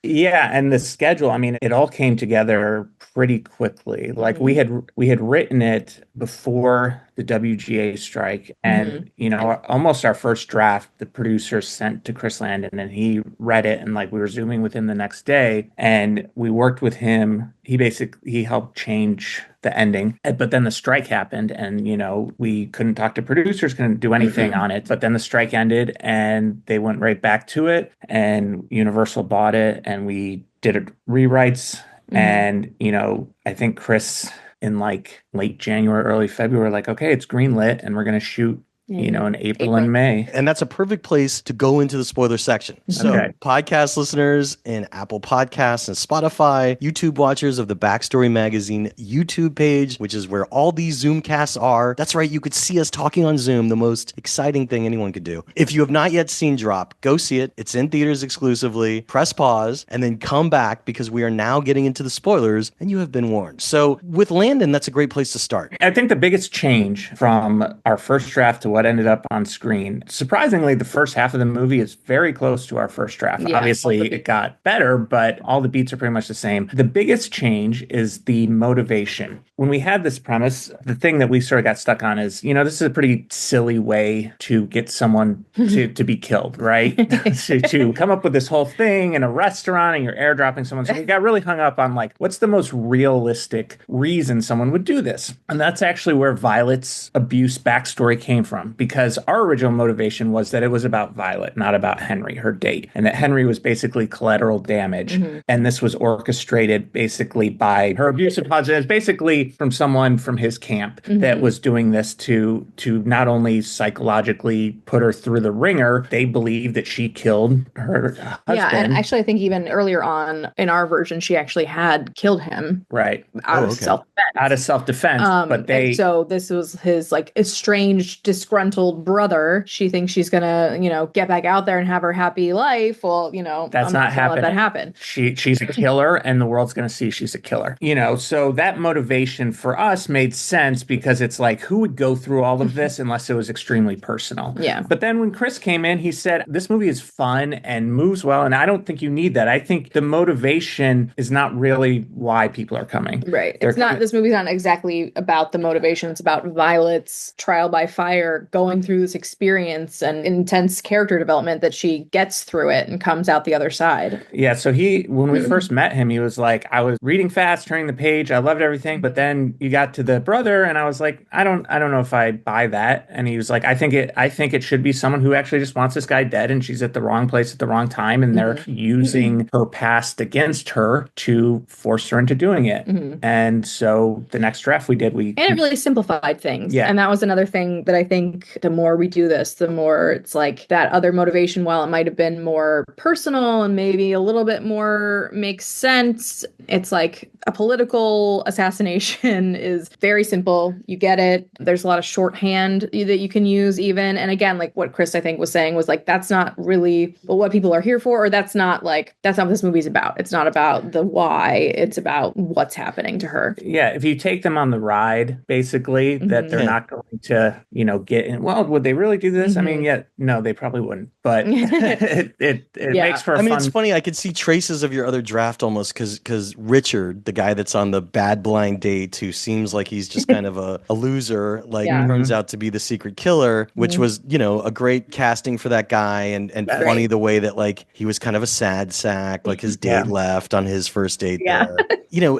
Yeah, and the schedule, I mean, it all came together pretty quickly. Like we had written it before the WGA strike, and you know, almost our first draft the producer sent to Chris Landon, and he read it, and like we were zooming with him the next day, and we worked with him. He helped change the ending, but then the strike happened, and you know, we couldn't talk to producers, couldn't do anything on it. But then the strike ended, and they went right back to it, and Universal bought it, and we did rewrites. And you know, I think Chris in like late January, early February, like, okay, it's greenlit and we're going to shoot, you know, in April and May. And that's a perfect place to go into the spoiler section. So podcast listeners in Apple Podcasts and Spotify, YouTube watchers of the Backstory Magazine YouTube page, which is where all these Zoomcasts are. That's right. You could see us talking on Zoom, the most exciting thing anyone could do. If you have not yet seen Drop, go see it. It's in theaters exclusively. Press pause and then come back because we are now getting into the spoilers and you have been warned. So with Landon, that's a great place to start. I think the biggest change from our first draft to what ended up on screen, surprisingly, the first half of the movie is very close to our first draft. Yeah, obviously, it got better, but all the beats are pretty much the same. The biggest change is the motivation. When we had this premise, the thing that we sort of got stuck on is, you know, this is a pretty silly way to get someone to be killed, right? to come up with this whole thing in a restaurant and you're airdropping someone. So we got really hung up on like, what's the most realistic reason someone would do this? And that's actually where Violet's abuse backstory came from, because our original motivation was that it was about Violet, not about Henry, her date, and that Henry was basically collateral damage. And this was orchestrated basically by her abusive husband, basically from someone from his camp that was doing this to not only psychologically put her through the ringer, they believed that she killed her husband. Yeah, and actually I think even earlier on in our version, she actually had killed him. Right. Out of self-defense. Out of self-defense. But and so this was his like estranged, disgruntled brother. She thinks she's gonna, you know, get back out there and have her happy life. Well, you know, that's not happening. Let that happen. She's a killer, and the world's gonna see she's a killer. You know, so that motivation for us made sense because it's like, who would go through all of this unless it was extremely personal? Yeah. But then when Chris came in, he said, this movie is fun and moves well, and I don't think you need that. I think the motivation is not really why people are coming. Right. This movie's not exactly about the motivation. It's about Violet's trial by fire, going through this experience and intense character development that she gets through it and comes out the other side. Yeah. So when we first met him, he was like, I was reading fast, turning the page. I loved everything. But then you got to the brother and I was like, I don't know if I buy that. And he was like, I think it should be someone who actually just wants this guy dead, and she's at the wrong place at the wrong time. And they're using her past against her to force her into doing it. And so the next draft we did, and it really simplified things. Yeah. And that was another thing that I think the more we do this, the more it's like that other motivation, while it might have been more personal and maybe a little bit more makes sense, it's like a political assassination is very simple. You get it. There's a lot of shorthand that you can use even. And again, like what Chris, I think, was saying was like, that's not really what people are here for, or that's not what this movie's about. It's not about the why. It's about what's happening to her. Yeah. If you take them on the ride, basically, that they're not going to, you know, get in. Well, would they really do this? I mean, no, they probably wouldn't. But it makes for a fun. It's funny. I could see traces of your other draft almost because Richard, the guy that's on the bad blind date who seems like he's just kind of a loser, like turns out to be the secret killer, which was, a great casting for that guy and funny the way that like he was kind of a sad sack, like his date left on his first date there.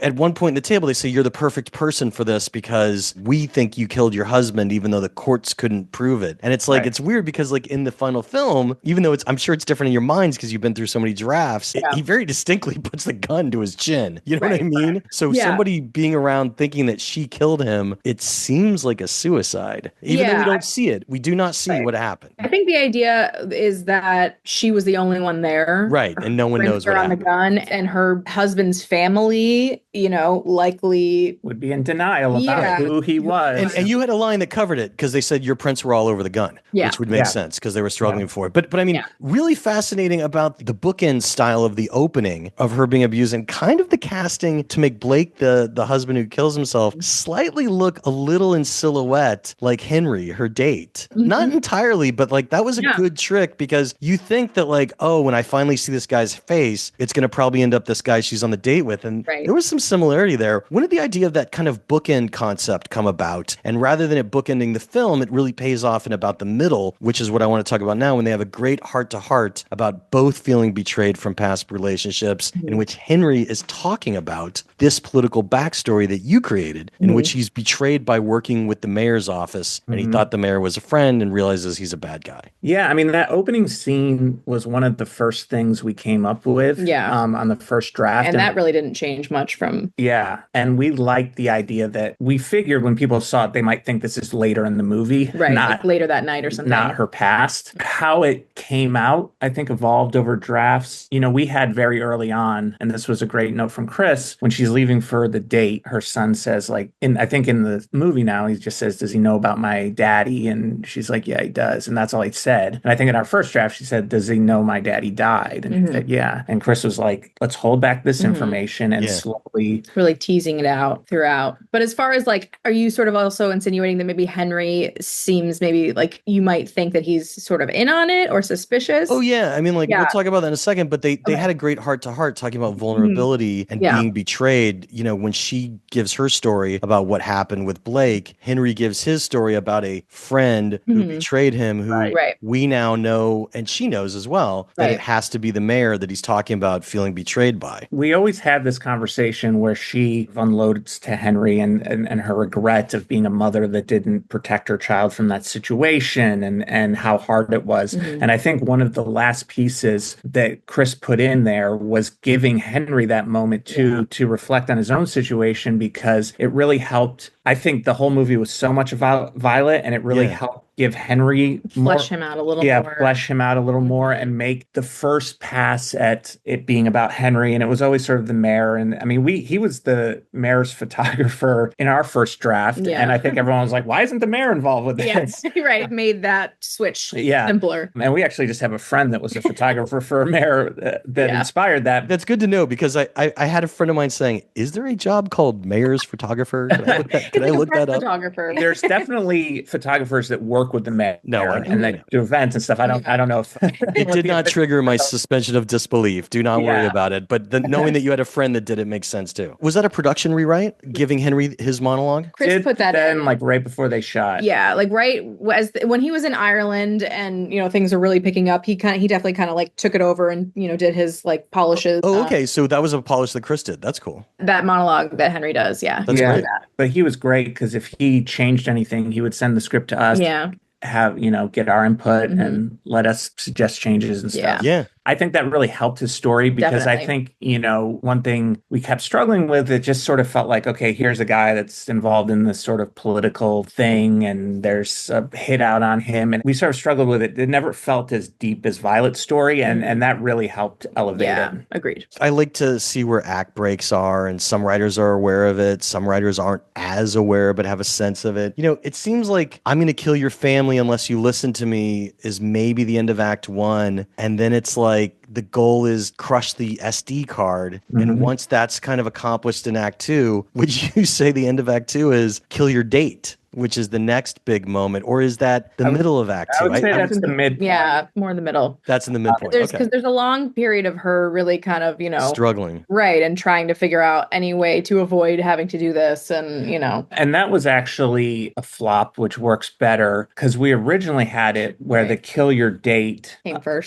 At one point in the table, they say, you're the perfect person for this because we think you killed your husband, even though the courts couldn't prove it. And it's like, it's weird because like in the final film, even though I'm sure it's different in your minds because you've been through so many drafts, he very distinctly puts the gun to his chin. You know what I mean? So somebody being around thinking that she killed him, it seems like a suicide. Even though we don't see it. We do not see what happened. I think the idea is that she was the only one there. Right. And no one knows what happened. The gun, and her husband's family, likely would be in denial about who he was. And you had a line that covered it because they said your prints were all over the gun, which would make sense because they were struggling for it. But I mean, really fascinating about the bookend style of the opening of her being abused and kind of the casting to make Blake, the husband who kills himself, slightly look a little in silhouette like Henry, her date. Not entirely, but like that was a good trick because you think that like, oh, when I finally see this guy's face, it's going to probably end up this guy she's on the date with. And there was some similarity there. When did the idea of that kind of bookend concept come about? And rather than it bookending the film, it really pays off in about the middle, which is what I want to talk about now, when they have a great heart-to-heart about both feeling betrayed from past relationships, in which Henry is talking about this political backstory that you created, in which he's betrayed by working with the mayor's office, and he thought the mayor was a friend and realizes he's a bad guy. Yeah, I mean, that opening scene was one of the first things we came up with on the first draft. And that really didn't change much from... Yeah, and we liked the idea that we figured when people saw it, they might think this is later in the movie. Right, like later that night or something. Not her past. How it came out, I think, evolved over drafts. We had very early on, and this was a great note from Chris, when she's leaving for the date, her son says, like, I think in the movie now, he just says, does he know about my daddy? And she's like, yeah, he does. And that's all he said. And I think in our first draft, she said, does he know my daddy died? And he said, yeah. And Chris was like, let's hold back this information and slowly... Really teasing it out throughout. But as far as like, are you sort of also insinuating that maybe Henry seems maybe like you might think that he's sort of in on it or suspicious? Oh, yeah. I mean, like, we'll talk about that in a second, but they had a great heart-to-heart talking about vulnerability and being betrayed. When she gives her story about what happened with Blake, Henry gives his story about a friend who betrayed him, who we now know, and she knows as well, that it has to be the mayor that he's talking about feeling betrayed by. We always had this conversation where she unloads to Henry and her regret of being a mother that didn't protect her child from that situation and how hard it was. And I think one of the last pieces that Chris put in there was giving Henry that moment to reflect on his own situation, because it really helped. I think the whole movie was so much about Violet, and it really helped give Henry flesh him out a little more. Yeah, flesh him out a little more and make the first pass at it being about Henry. And it was always sort of the mayor. And I mean, he was the mayor's photographer in our first draft. Yeah. And I think everyone was like, why isn't the mayor involved with this? Yes, right. Made that switch simpler. And we actually just have a friend that was a photographer for a mayor that inspired that. That's good to know, because I had a friend of mine saying, is there a job called mayor's photographer? Can I look that up? Photographer. There's definitely photographers that work with the mayor and they do events and stuff. I don't know if it did not trigger my suspension of disbelief. Do not worry about it. But knowing that you had a friend that did it makes sense too. Was that a production rewrite, giving Henry his monologue? Chris put that in like right before they shot. Yeah, like right when he was in Ireland and things are really picking up, he definitely kind of like took it over and did his like polishes. Oh, okay. So that was a polish that Chris did. That's cool. That monologue that Henry does, that's great. But he was great because if he changed anything, he would send the script to us. Yeah. Have get our input and let us suggest changes and stuff. Yeah. I think that really helped his story, because I think, one thing we kept struggling with, it just sort of felt like, okay, here's a guy that's involved in this sort of political thing and there's a hit out on him. And we sort of struggled with it. It never felt as deep as Violet's story. And that really helped elevate it. Agreed. I like to see where act breaks are, and some writers are aware of it. Some writers aren't as aware, but have a sense of it. It seems like I'm going to kill your family unless you listen to me is maybe the end of Act 1. And then it's like, the goal is crush the SD card. And once that's kind of accomplished in Act 2, would you say the end of Act 2 is kill your date? which is the next big moment, or is that the middle of Act 2? I would say that's the midpoint. Yeah, more in the middle. That's in the midpoint. Because there's a long period of her really kind of, struggling. Right, and trying to figure out any way to avoid having to do this, and And that was actually a flop, which works better because we originally had it where the kill your date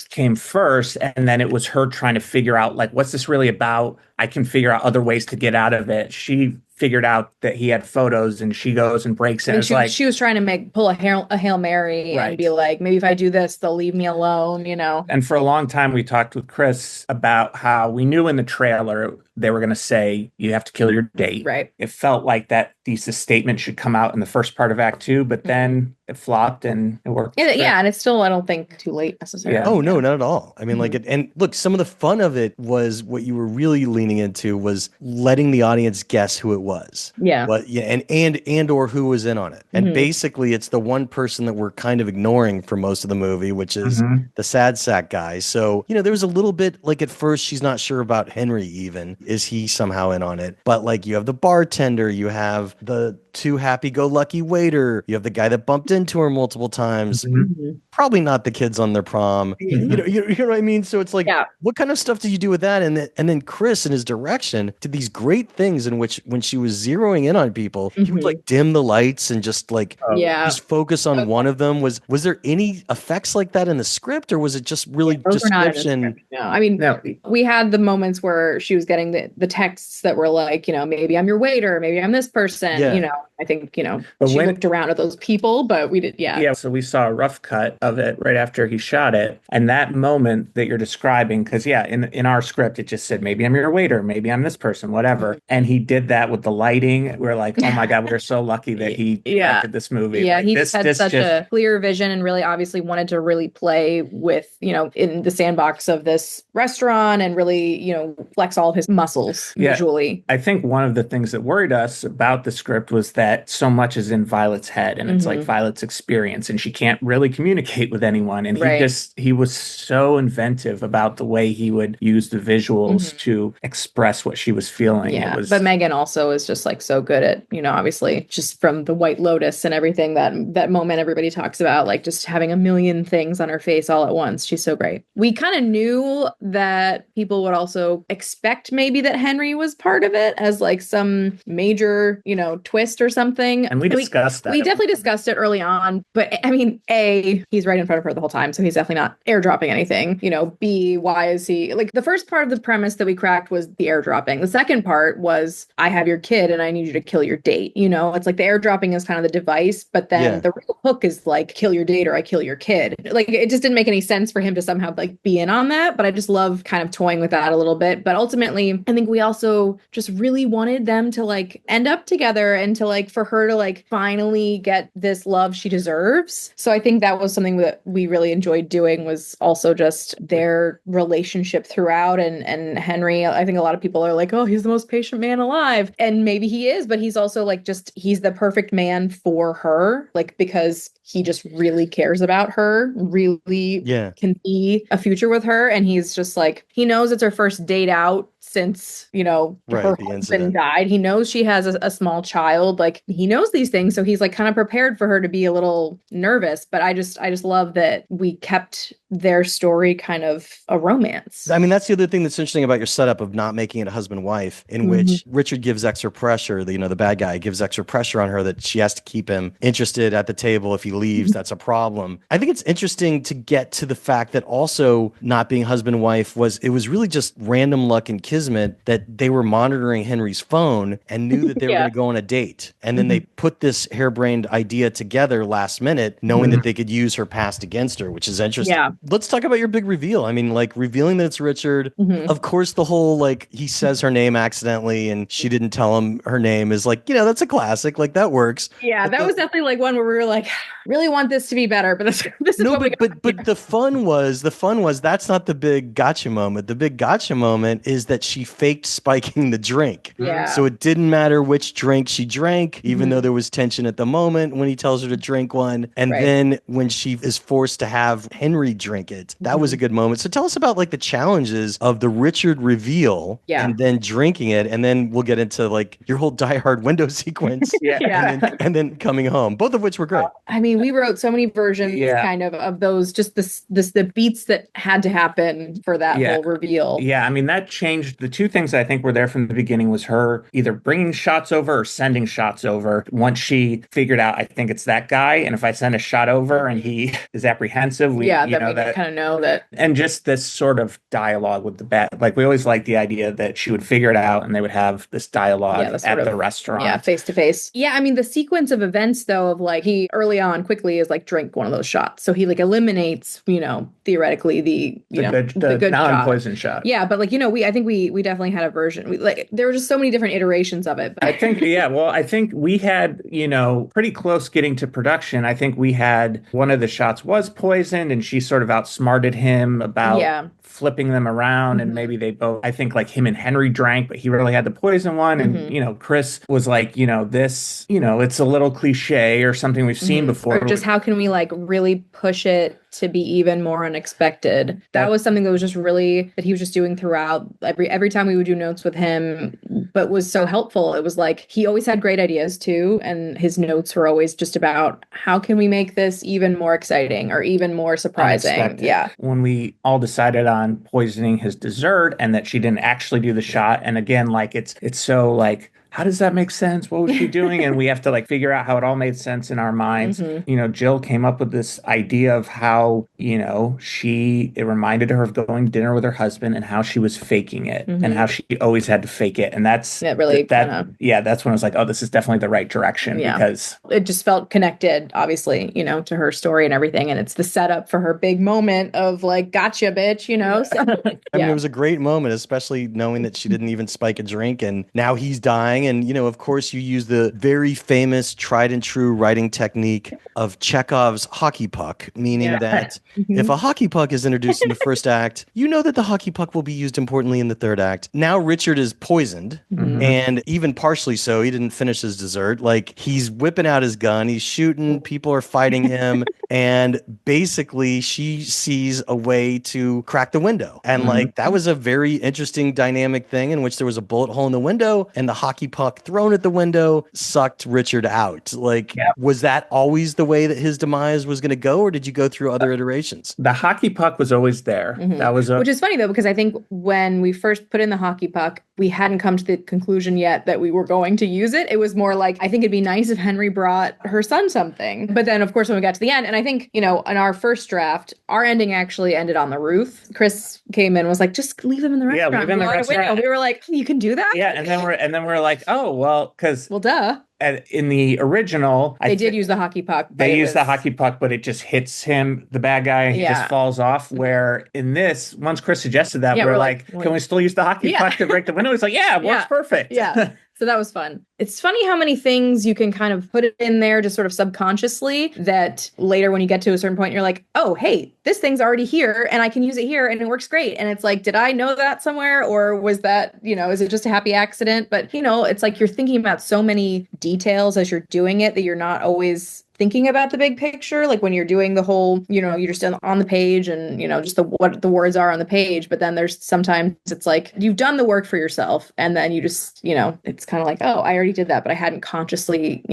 came first, and then it was her trying to figure out, like, what's this really about? I can figure out other ways to get out of it. She figured out that he had photos, and she goes and breaks it. She was trying to pull a Hail Mary and be like, maybe if I do this, they'll leave me alone, And for a long time, we talked with Chris about how we knew in the trailer they were going to say, you have to kill your date. Right. It felt like that thesis statement should come out in the first part of Act 2, but then it flopped and it worked. Yeah, and it's still, I don't think, too late necessarily. Yeah. Oh, no, not at all. I mean, and look, some of the fun of it was what you were really leaning into was letting the audience guess who it was. Yeah. And or who was in on it. And basically, it's the one person that we're kind of ignoring for most of the movie, which is the sad sack guy. So, there was a little bit, like, at first, she's not sure about Henry even. Is he somehow in on it? But, like, you have the bartender, you have the too happy-go-lucky waiter, you have the guy that bumped into her multiple times. Probably not the kids on their prom. You know what I mean? So it's like, what kind of stuff did you do with that? And then Chris, in his direction, did these great things in which, when she was zeroing in on people, he would, like, dim the lights and just, like, just focus on one of them. Was there any effects like that in the script, or was it just really description? No, I mean, we had the moments where she was getting the texts that were like, maybe I'm your waiter, maybe I'm this person, I think, she looked around at those people, but we did, Yeah, so we saw a rough cut of it right after he shot it. And that moment that you're describing, because, in our script, it just said, maybe I'm your waiter, maybe I'm this person, whatever. And he did that with the lighting. We're like, oh my God, we're so lucky that he directed this movie. Yeah, like, he just had such a clear vision and really obviously wanted to really play with, in the sandbox of this restaurant and really, flex all of his muscles visually. I think one of the things that worried us about the script was that so much is in Violet's head, and it's like Violet's experience, and she can't really communicate with anyone. And he was so inventive about the way he would use the visuals to express what she was feeling. Yeah, but Megan also is just like so good at, obviously just from the White Lotus and everything, that moment everybody talks about, like just having a million things on her face all at once. She's so great. We kind of knew that people would also expect maybe that Henry was part of it as like some major, twist or something. And we discussed that. We definitely discussed it early on, but I mean, A, he's right in front of her the whole time, so he's definitely not airdropping anything. B, why is he, like, the first part of the premise that we cracked was the airdropping. The second part was, I have your kid and I need you to kill your date. It's like the airdropping is kind of the device, but then the real hook is like, kill your date or I kill your kid. Like, it just didn't make any sense for him to somehow like be in on that, but I just love kind of toying with that a little bit. But ultimately, I think we also just really wanted them to like end up together and to like, for her to like finally get this love she deserves. So I think that was something that we really enjoyed doing, was also just their relationship throughout. And Henry, I think a lot of people are like, oh, he's the most patient man alive. And maybe he is, but he's also like, he's the perfect man for her, like, because he just really cares about her, really can see a future with her. And he's just like, he knows it's her first date out since, her husband died. He knows she has a small child. Like, he knows these things. So he's like kind of prepared for her to be a little nervous. But I just love that we kept their story kind of a romance. I mean, that's the other thing that's interesting about your setup of not making it a husband-wife, in which Richard gives extra pressure, the bad guy gives extra pressure on her that she has to keep him interested at the table. If he leaves, that's a problem. I think it's interesting to get to the fact that also not being husband-wife was really just random luck and kismet that they were monitoring Henry's phone and knew that they were going to go on a date. And then they put this harebrained idea together last minute, knowing that they could use her past against her, which is interesting. Yeah. Let's talk about your big reveal. I mean, like, revealing that it's Richard. Of course, the whole, like, he says her name accidentally and she didn't tell him her name is like, that's a classic. Like, that works. Yeah, that was definitely like one where we were like, really want this to be better, but this is no, but the fun was that's not the big gotcha moment. The big gotcha moment is that she faked spiking the drink. Yeah. So it didn't matter which drink she drank, even though there was tension at the moment when he tells her to drink one. And then when she is forced to have Henry drink drink it. That was a good moment. So tell us about like the challenges of the Richard reveal and then drinking it. And then we'll get into like your whole Die Hard window sequence and then coming home, both of which were great. I mean, we wrote so many versions kind of those, just the beats that had to happen for that whole reveal. Yeah, I mean, that changed. The two things that I think were there from the beginning was her either bringing shots over or sending shots over. Once she figured out, I think it's that guy, and if I send a shot over and he is apprehensive, we kind of know that. And just this sort of dialogue with the bat. Like, we always liked the idea that she would figure it out and they would have this dialogue at the restaurant. Yeah, face to face. Yeah, I mean, the sequence of events, though, of like he early on quickly is like, drink one of those shots. So he like eliminates, theoretically the good non-poison shot. Yeah, but like, I think we definitely had a version. There were just so many different iterations of it. But I think we had, pretty close getting to production. I think we had one of the shots was poisoned and she sort of outsmarted him about flipping them around, and maybe they both, I think like him and Henry drank, but he really had the poison one. And, Chris was like, this, it's a little cliche or something we've seen before. Or just how can we like really push it to be even more unexpected? That was something that was just really, that he was just doing throughout every time we would do notes with him, but was so helpful. It was like, he always had great ideas too. And his notes were always just about how can we make this even more exciting or even more surprising? Unexpected. Yeah. When we all decided on poisoning his dessert and that she didn't actually do the shot. And again, like it's so like, how does that make sense? What was she doing? And we have to like figure out how it all made sense in our minds. Jill came up with this idea of how, it reminded her of going to dinner with her husband and how she was faking it and how she always had to fake it. And that's it really that's when I was like, oh, this is definitely the right direction because it just felt connected, obviously, to her story and everything. And it's the setup for her big moment of like, gotcha, bitch, So, I mean, it was a great moment, especially knowing that she didn't even spike a drink and now he's dying. And, of course, you use the very famous tried and true writing technique of Chekhov's hockey puck, meaning that if a hockey puck is introduced in the first act, you know that the hockey puck will be used importantly in the third act. Now Richard is poisoned, and even partially so. He didn't finish his dessert. Like, he's whipping out his gun. He's shooting. People are fighting him. And basically, she sees a way to crack the window. And, like, that was a very interesting dynamic thing in which there was a bullet hole in the window, and the hockey puck thrown at the window sucked Richard out. Like, was that always the way that his demise was going to go, or did you go through other iterations? The hockey puck was always there. That was which is funny though, because I think when we first put in the hockey puck, we hadn't come to the conclusion yet that we were going to use it. It was more like, I think it'd be nice if Henry brought her son something. But then, of course, when we got to the end, and I think, in our first draft, our ending actually ended on the roof. Chris came in and was like, just leave them in the restaurant. Yeah, leave them in the restaurant. We were like, you can do that? Yeah, and then we're like, oh, well, because... Well, duh. In the original, they did use the hockey puck. They used the hockey puck, but it just hits him, the bad guy, and he just falls off. Where in this, once Chris suggested that, we're like, can we still use the hockey puck to break the window? He's like, yeah, it works perfect. Yeah. So that was fun. It's funny how many things you can kind of put it in there just sort of subconsciously that later when you get to a certain point, you're like, oh, hey, this thing's already here and I can use it here and it works great. And it's like, did I know that somewhere, or was that, is it just a happy accident? But, it's like you're thinking about so many details as you're doing it that you're not always thinking about the big picture. Like when you're doing the whole, you're just on the page and, just what the words are on the page. But then there's sometimes it's like you've done the work for yourself and then you just, it's kind of like, oh, I already did that, but I hadn't consciously,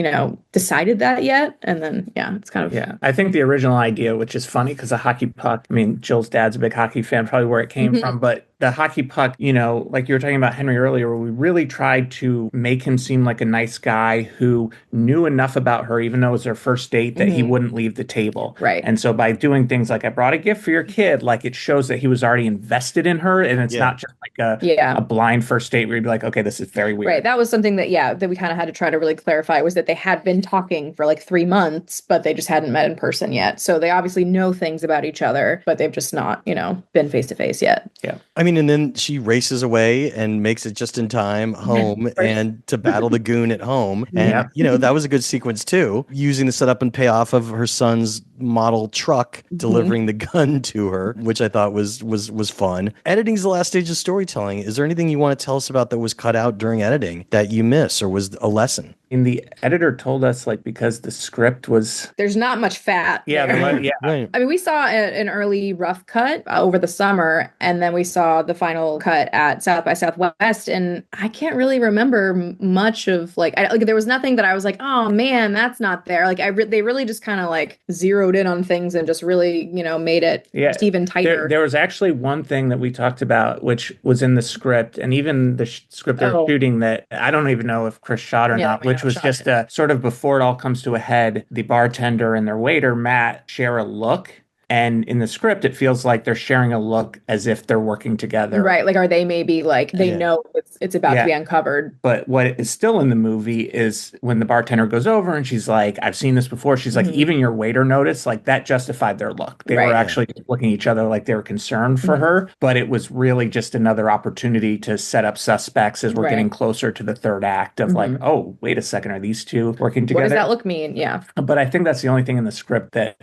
decided that yet. And then, it's kind of. Yeah. I think the original idea, which is funny because a hockey puck, I mean, Jill's dad's a big hockey fan, probably where it came from, but the hockey puck, like you were talking about Henry earlier, where we really tried to make him seem like a nice guy who knew enough about her, even though it was their first date, that he wouldn't leave the table. Right. And so by doing things like, I brought a gift for your kid, like it shows that he was already invested in her. And it's not just like a blind first date where you'd be like, okay, this is very weird. Right. That was something that, that we kind of had to try to really clarify, was that they had been talking for like 3 months, but they just hadn't met in person yet. So they obviously know things about each other, but they've just not, been face to face yet. Yeah. I mean, and then she races away and makes it just in time home and to battle the goon at home. And, that was a good sequence too, using the setup and payoff of her son's model truck delivering the gun to her, which I thought was fun. Editing's the last stage of storytelling. Is there anything you want to tell us about that was cut out during editing that you miss or was a lesson? And the editor told us, like, because the script was... There's not much fat. Yeah, there. Right. I mean, we saw an early rough cut over the summer, and then we saw the final cut at South by Southwest, and I can't really remember much of, like, there was nothing that I was like, oh man, that's not there. Like, they really just kind of like zeroed in on things and just really, made it just even tighter. There was actually one thing that we talked about, which was in the script, and even the script they were shooting that I don't even know if Chris shot or not, which was just sort of before it all comes to a head, the bartender and their waiter, Matt, share a look. And in the script, it feels like they're sharing a look as if they're working together. Right. Like, are they maybe like, they know it's about to be uncovered. But what is still in the movie is when the bartender goes over and she's like, I've seen this before. She's like, even your waiter noticed, like that justified their look. They were actually looking at each other like they were concerned for her. But it was really just another opportunity to set up suspects as we're getting closer to the third act of like, oh, wait a second. Are these two working together? What does that look mean? Yeah. But I think that's the only thing in the script that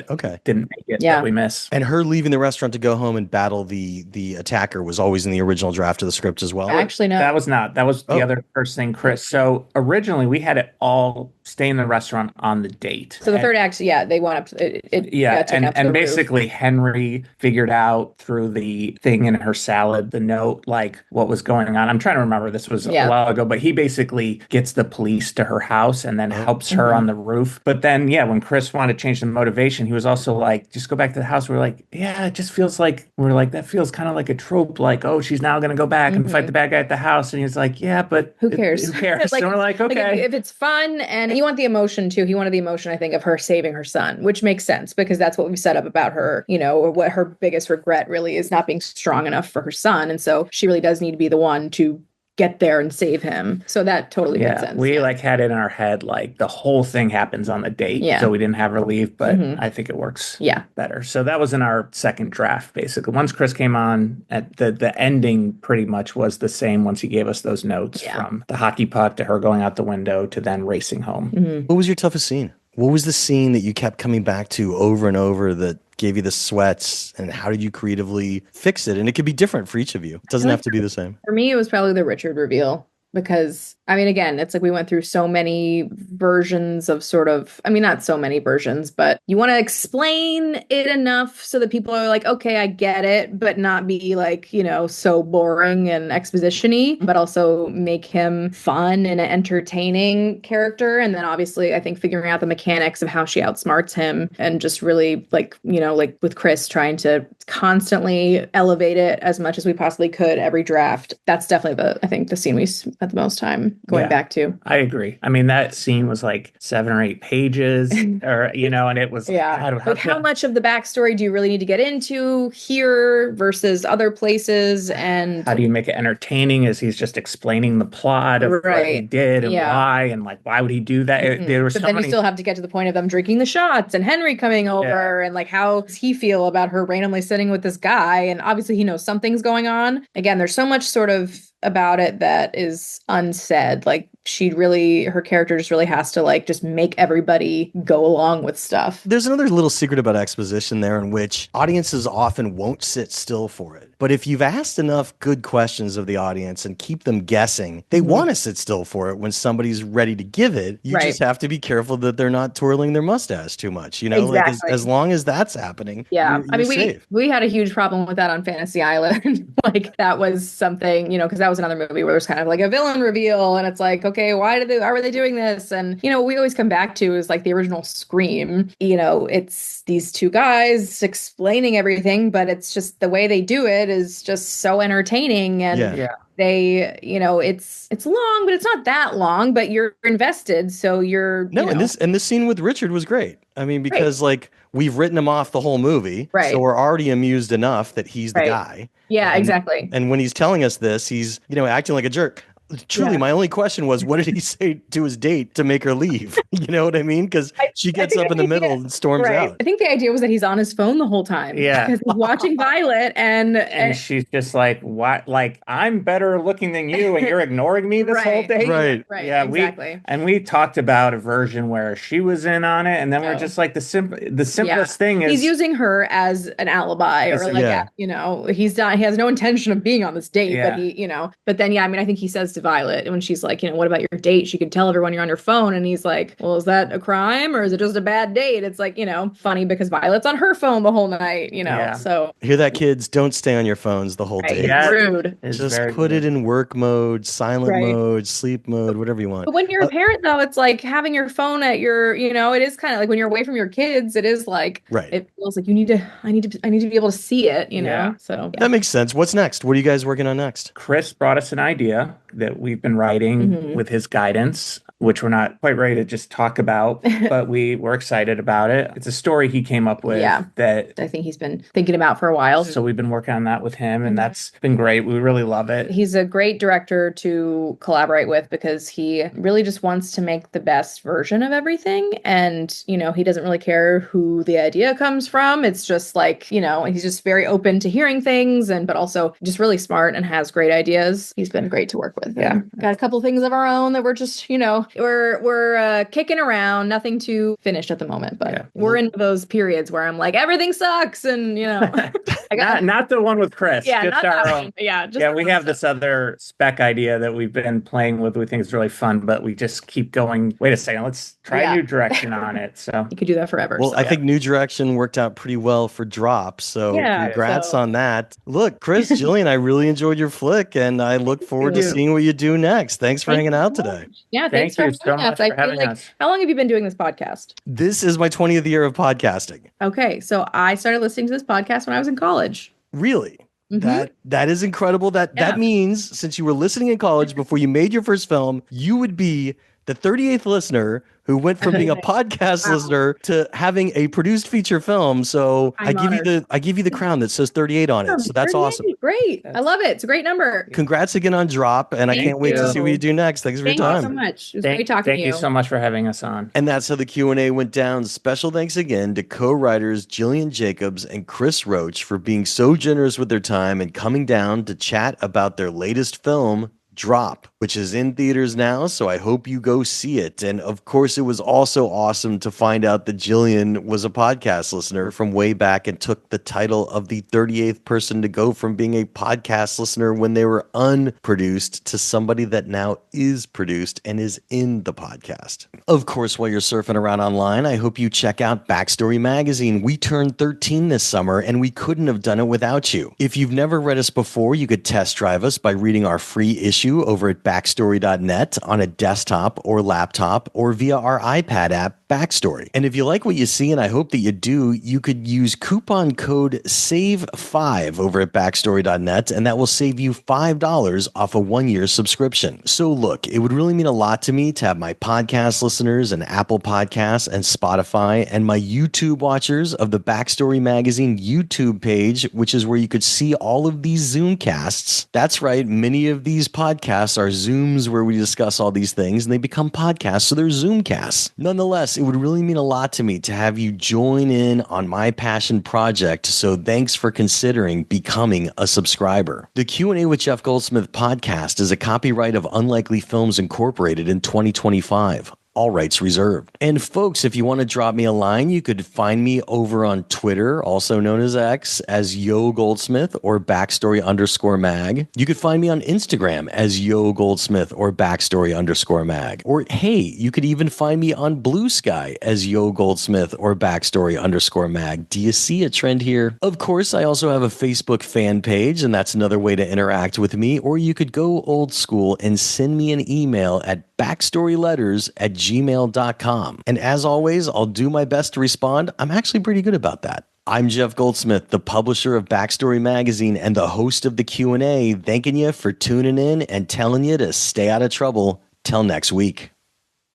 didn't make it that we miss. And her leaving the restaurant to go home and battle the attacker was always in the original draft of the script as well. Actually, no. That was not. That was the other first thing, Chris. So originally we had it all stay in the restaurant on the date. So the third act, they went up to it. And basically Henry figured out through the thing in her salad, the note, like what was going on. I'm trying to remember, this was a while ago, but he basically gets the police to her house and then helps her on the roof. But then, when Chris wanted to change the motivation, he was also like, just go back to the house. We're like, it just feels like, that feels kind of like a trope. Like, oh, she's now going to go back and fight the bad guy at the house. And he's like, but who cares? Who cares? Like, so we're like, okay. Like if it's fun, and you want the emotion too. He wanted the emotion, I think, of her saving her son, which makes sense because that's what we've set up about her, or what her biggest regret really is, not being strong enough for her son. And so she really does need to be the one to get there and save him. So that totally made sense. We had it in our head, like the whole thing happens on the date. So we didn't have her leave, but I think it works better. So that was in our second draft, basically. Once Chris came on, at the ending pretty much was the same once he gave us those notes from the hockey puck to her going out the window to then racing home. What was your toughest scene? What was the scene that you kept coming back to over and over that gave you the sweats, and how did you creatively fix it? And it could be different for each of you. It doesn't have to be the same. For me, it was probably the Richard reveal. Because, I mean, again, it's like we went through so many versions of not so many versions, but you want to explain it enough so that people are like, okay, I get it, but not be like, so boring and exposition-y, but also make him fun and an entertaining character. And then obviously, I think figuring out the mechanics of how she outsmarts him and just really like with Chris trying to constantly elevate it as much as we possibly could every draft. That's definitely I think the scene we spent the most time going back to. I agree. I mean, that scene was like 7 or 8 pages or, and it was, how much of the backstory do you really need to get into here versus other places? And how do you make it entertaining as he's just explaining the plot of what he did and why, and like, why would he do that? There was you still have to get to the point of them drinking the shots and Henry coming over and like, how does he feel about her randomly sitting with this guy? And obviously he knows something's going on. Again, there's so much sort of about it that is unsaid. Like her character just really has to like just make everybody go along with stuff. There's another little secret about exposition there in which audiences often won't sit still for it. But if you've asked enough good questions of the audience and keep them guessing, they want to sit still for it when somebody's ready to give it. You just have to be careful that they're not twirling their mustache too much. Exactly. Like as long as that's happening. Yeah. You're safe. We had a huge problem with that on Fantasy Island. Like that was something, because that was another movie where it was kind of like a villain reveal. And it's like, okay, why were they doing this? And, what we always come back to is like the original Scream. It's these two guys explaining everything, but it's just the way they do it is just so entertaining. And they, it's long, but it's not that long, but you're invested. So you're, and this scene with Richard was great. I mean, because like we've written him off the whole movie. Right. So we're already amused enough that he's the guy. Yeah, exactly. And when he's telling us this, he's, acting like a jerk. Truly, my only question was, what did he say to his date to make her leave? You know what I mean? Because she gets up in the middle and storms out. I think the idea was that he's on his phone the whole time. Yeah. Because he's watching Violet and she's just like, what? Like, I'm better looking than you and you're ignoring me this whole day? Right. Yeah, exactly. We talked about a version where she was in on it, and then we're just like, the simplest thing is... He's using her as an alibi, or like, you know, he has no intention of being on this date, but he, you know, but then, I mean, I think he says to Violet when she's like, you know, what about your date? She could tell everyone you're on your phone. And he's like, well, is that a crime or is it just a bad date? It's like, you know, funny because Violet's on her phone the whole night, you know, so. Hear that, kids? Don't stay on your phones the whole day. It's rude. Just put it in work mode, silent mode, sleep mode, whatever you want. But when you're a parent, though, it's like having your phone at your, you know, it is kind of like when you're away from your kids, it is like, it feels like I need to be able to see it, you know, so. That makes sense. What's next? What are you guys working on next? Chris brought us an idea that we've been writing with his guidance, which we're not quite ready to just talk about, but we're excited about it. It's a story he came up with that I think he's been thinking about for a while. So we've been working on that with him, and that's been great. We really love it. He's a great director to collaborate with because he really just wants to make the best version of everything. And, you know, he doesn't really care who the idea comes from. It's just like, you know, he's just very open to hearing things, but also just really smart and has great ideas. He's been great to work with. Yeah. Got a couple things of our own that we're just, you know, we're kicking around, nothing too finished at the moment, but we're in those periods where I'm like, everything sucks. And, you know, not the one with Chris. Yeah. Just our own. Yeah. We have this other spec idea that we've been playing with. We think it's really fun, but we just keep going. Wait a second. Let's try a new direction on it. So you could do that forever. Well, I think new direction worked out pretty well for Drop. So congrats on that. Look, Chris, Jillian, I really enjoyed your flick, and I look forward to seeing what you do next. Thanks for hanging out today. Yeah, thanks for so much for having us. How long have you been doing this podcast? This is my 20th year of podcasting. Okay, so I started listening to this podcast when I was in college. Really? That is incredible. That means since you were listening in college before you made your first film, you would be the 38th listener who went from being a podcast listener to having a produced feature film. So I give you the crown that says 38 on it. So that's awesome. Great. I love it. It's a great number. Congrats again on Drop. And I can't wait to see what you do next. Thanks for your time. Thank you so much. It was great talking to you. Thank you so much for having us on. And that's how the Q&A went down. Special thanks again to co-writers Jillian Jacobs and Chris Roach for being so generous with their time and coming down to chat about their latest film, Drop, which is in theaters now, so I hope you go see it. And of course, it was also awesome to find out that Jillian was a podcast listener from way back and took the title of the 38th person to go from being a podcast listener when they were unproduced to somebody that now is produced and is in the podcast. Of course, while you're surfing around online, I hope you check out Backstory Magazine. We turned 13 this summer, and we couldn't have done it without you. If you've never read us before, you could test drive us by reading our free issue over at backstory.net on a desktop or laptop or via our iPad app, Backstory. And if you like what you see, and I hope that you do, you could use coupon code SAVE5 over at backstory.net, and that will save you $5 off a 1-year subscription. So look, it would really mean a lot to me to have my podcast listeners and Apple Podcasts and Spotify and my YouTube watchers of the Backstory Magazine YouTube page, which is where you could see all of these Zoomcasts. That's right, many of these podcasts are Zooms where we discuss all these things, and they become podcasts, so they're Zoomcasts. Nonetheless, it would really mean a lot to me to have you join in on my passion project, so thanks for considering becoming a subscriber. The Q&A with Jeff Goldsmith podcast is a copyright of Unlikely Films Incorporated in 2025. All rights reserved. And folks, if you want to drop me a line, you could find me over on Twitter, also known as X, as Yo Goldsmith or Backstory_mag. You could find me on Instagram as Yo Goldsmith or Backstory_mag. Or hey, you could even find me on Blue Sky as Yo Goldsmith or Backstory_mag. Do you see a trend here? Of course, I also have a Facebook fan page, and that's another way to interact with me. Or you could go old school and send me an email at backstoryletters@gmail.com. And as always, I'll do my best to respond. I'm actually pretty good about that. I'm Jeff Goldsmith, the publisher of Backstory Magazine and the host of the Q&A, thanking you for tuning in and telling you to stay out of trouble. Till next week.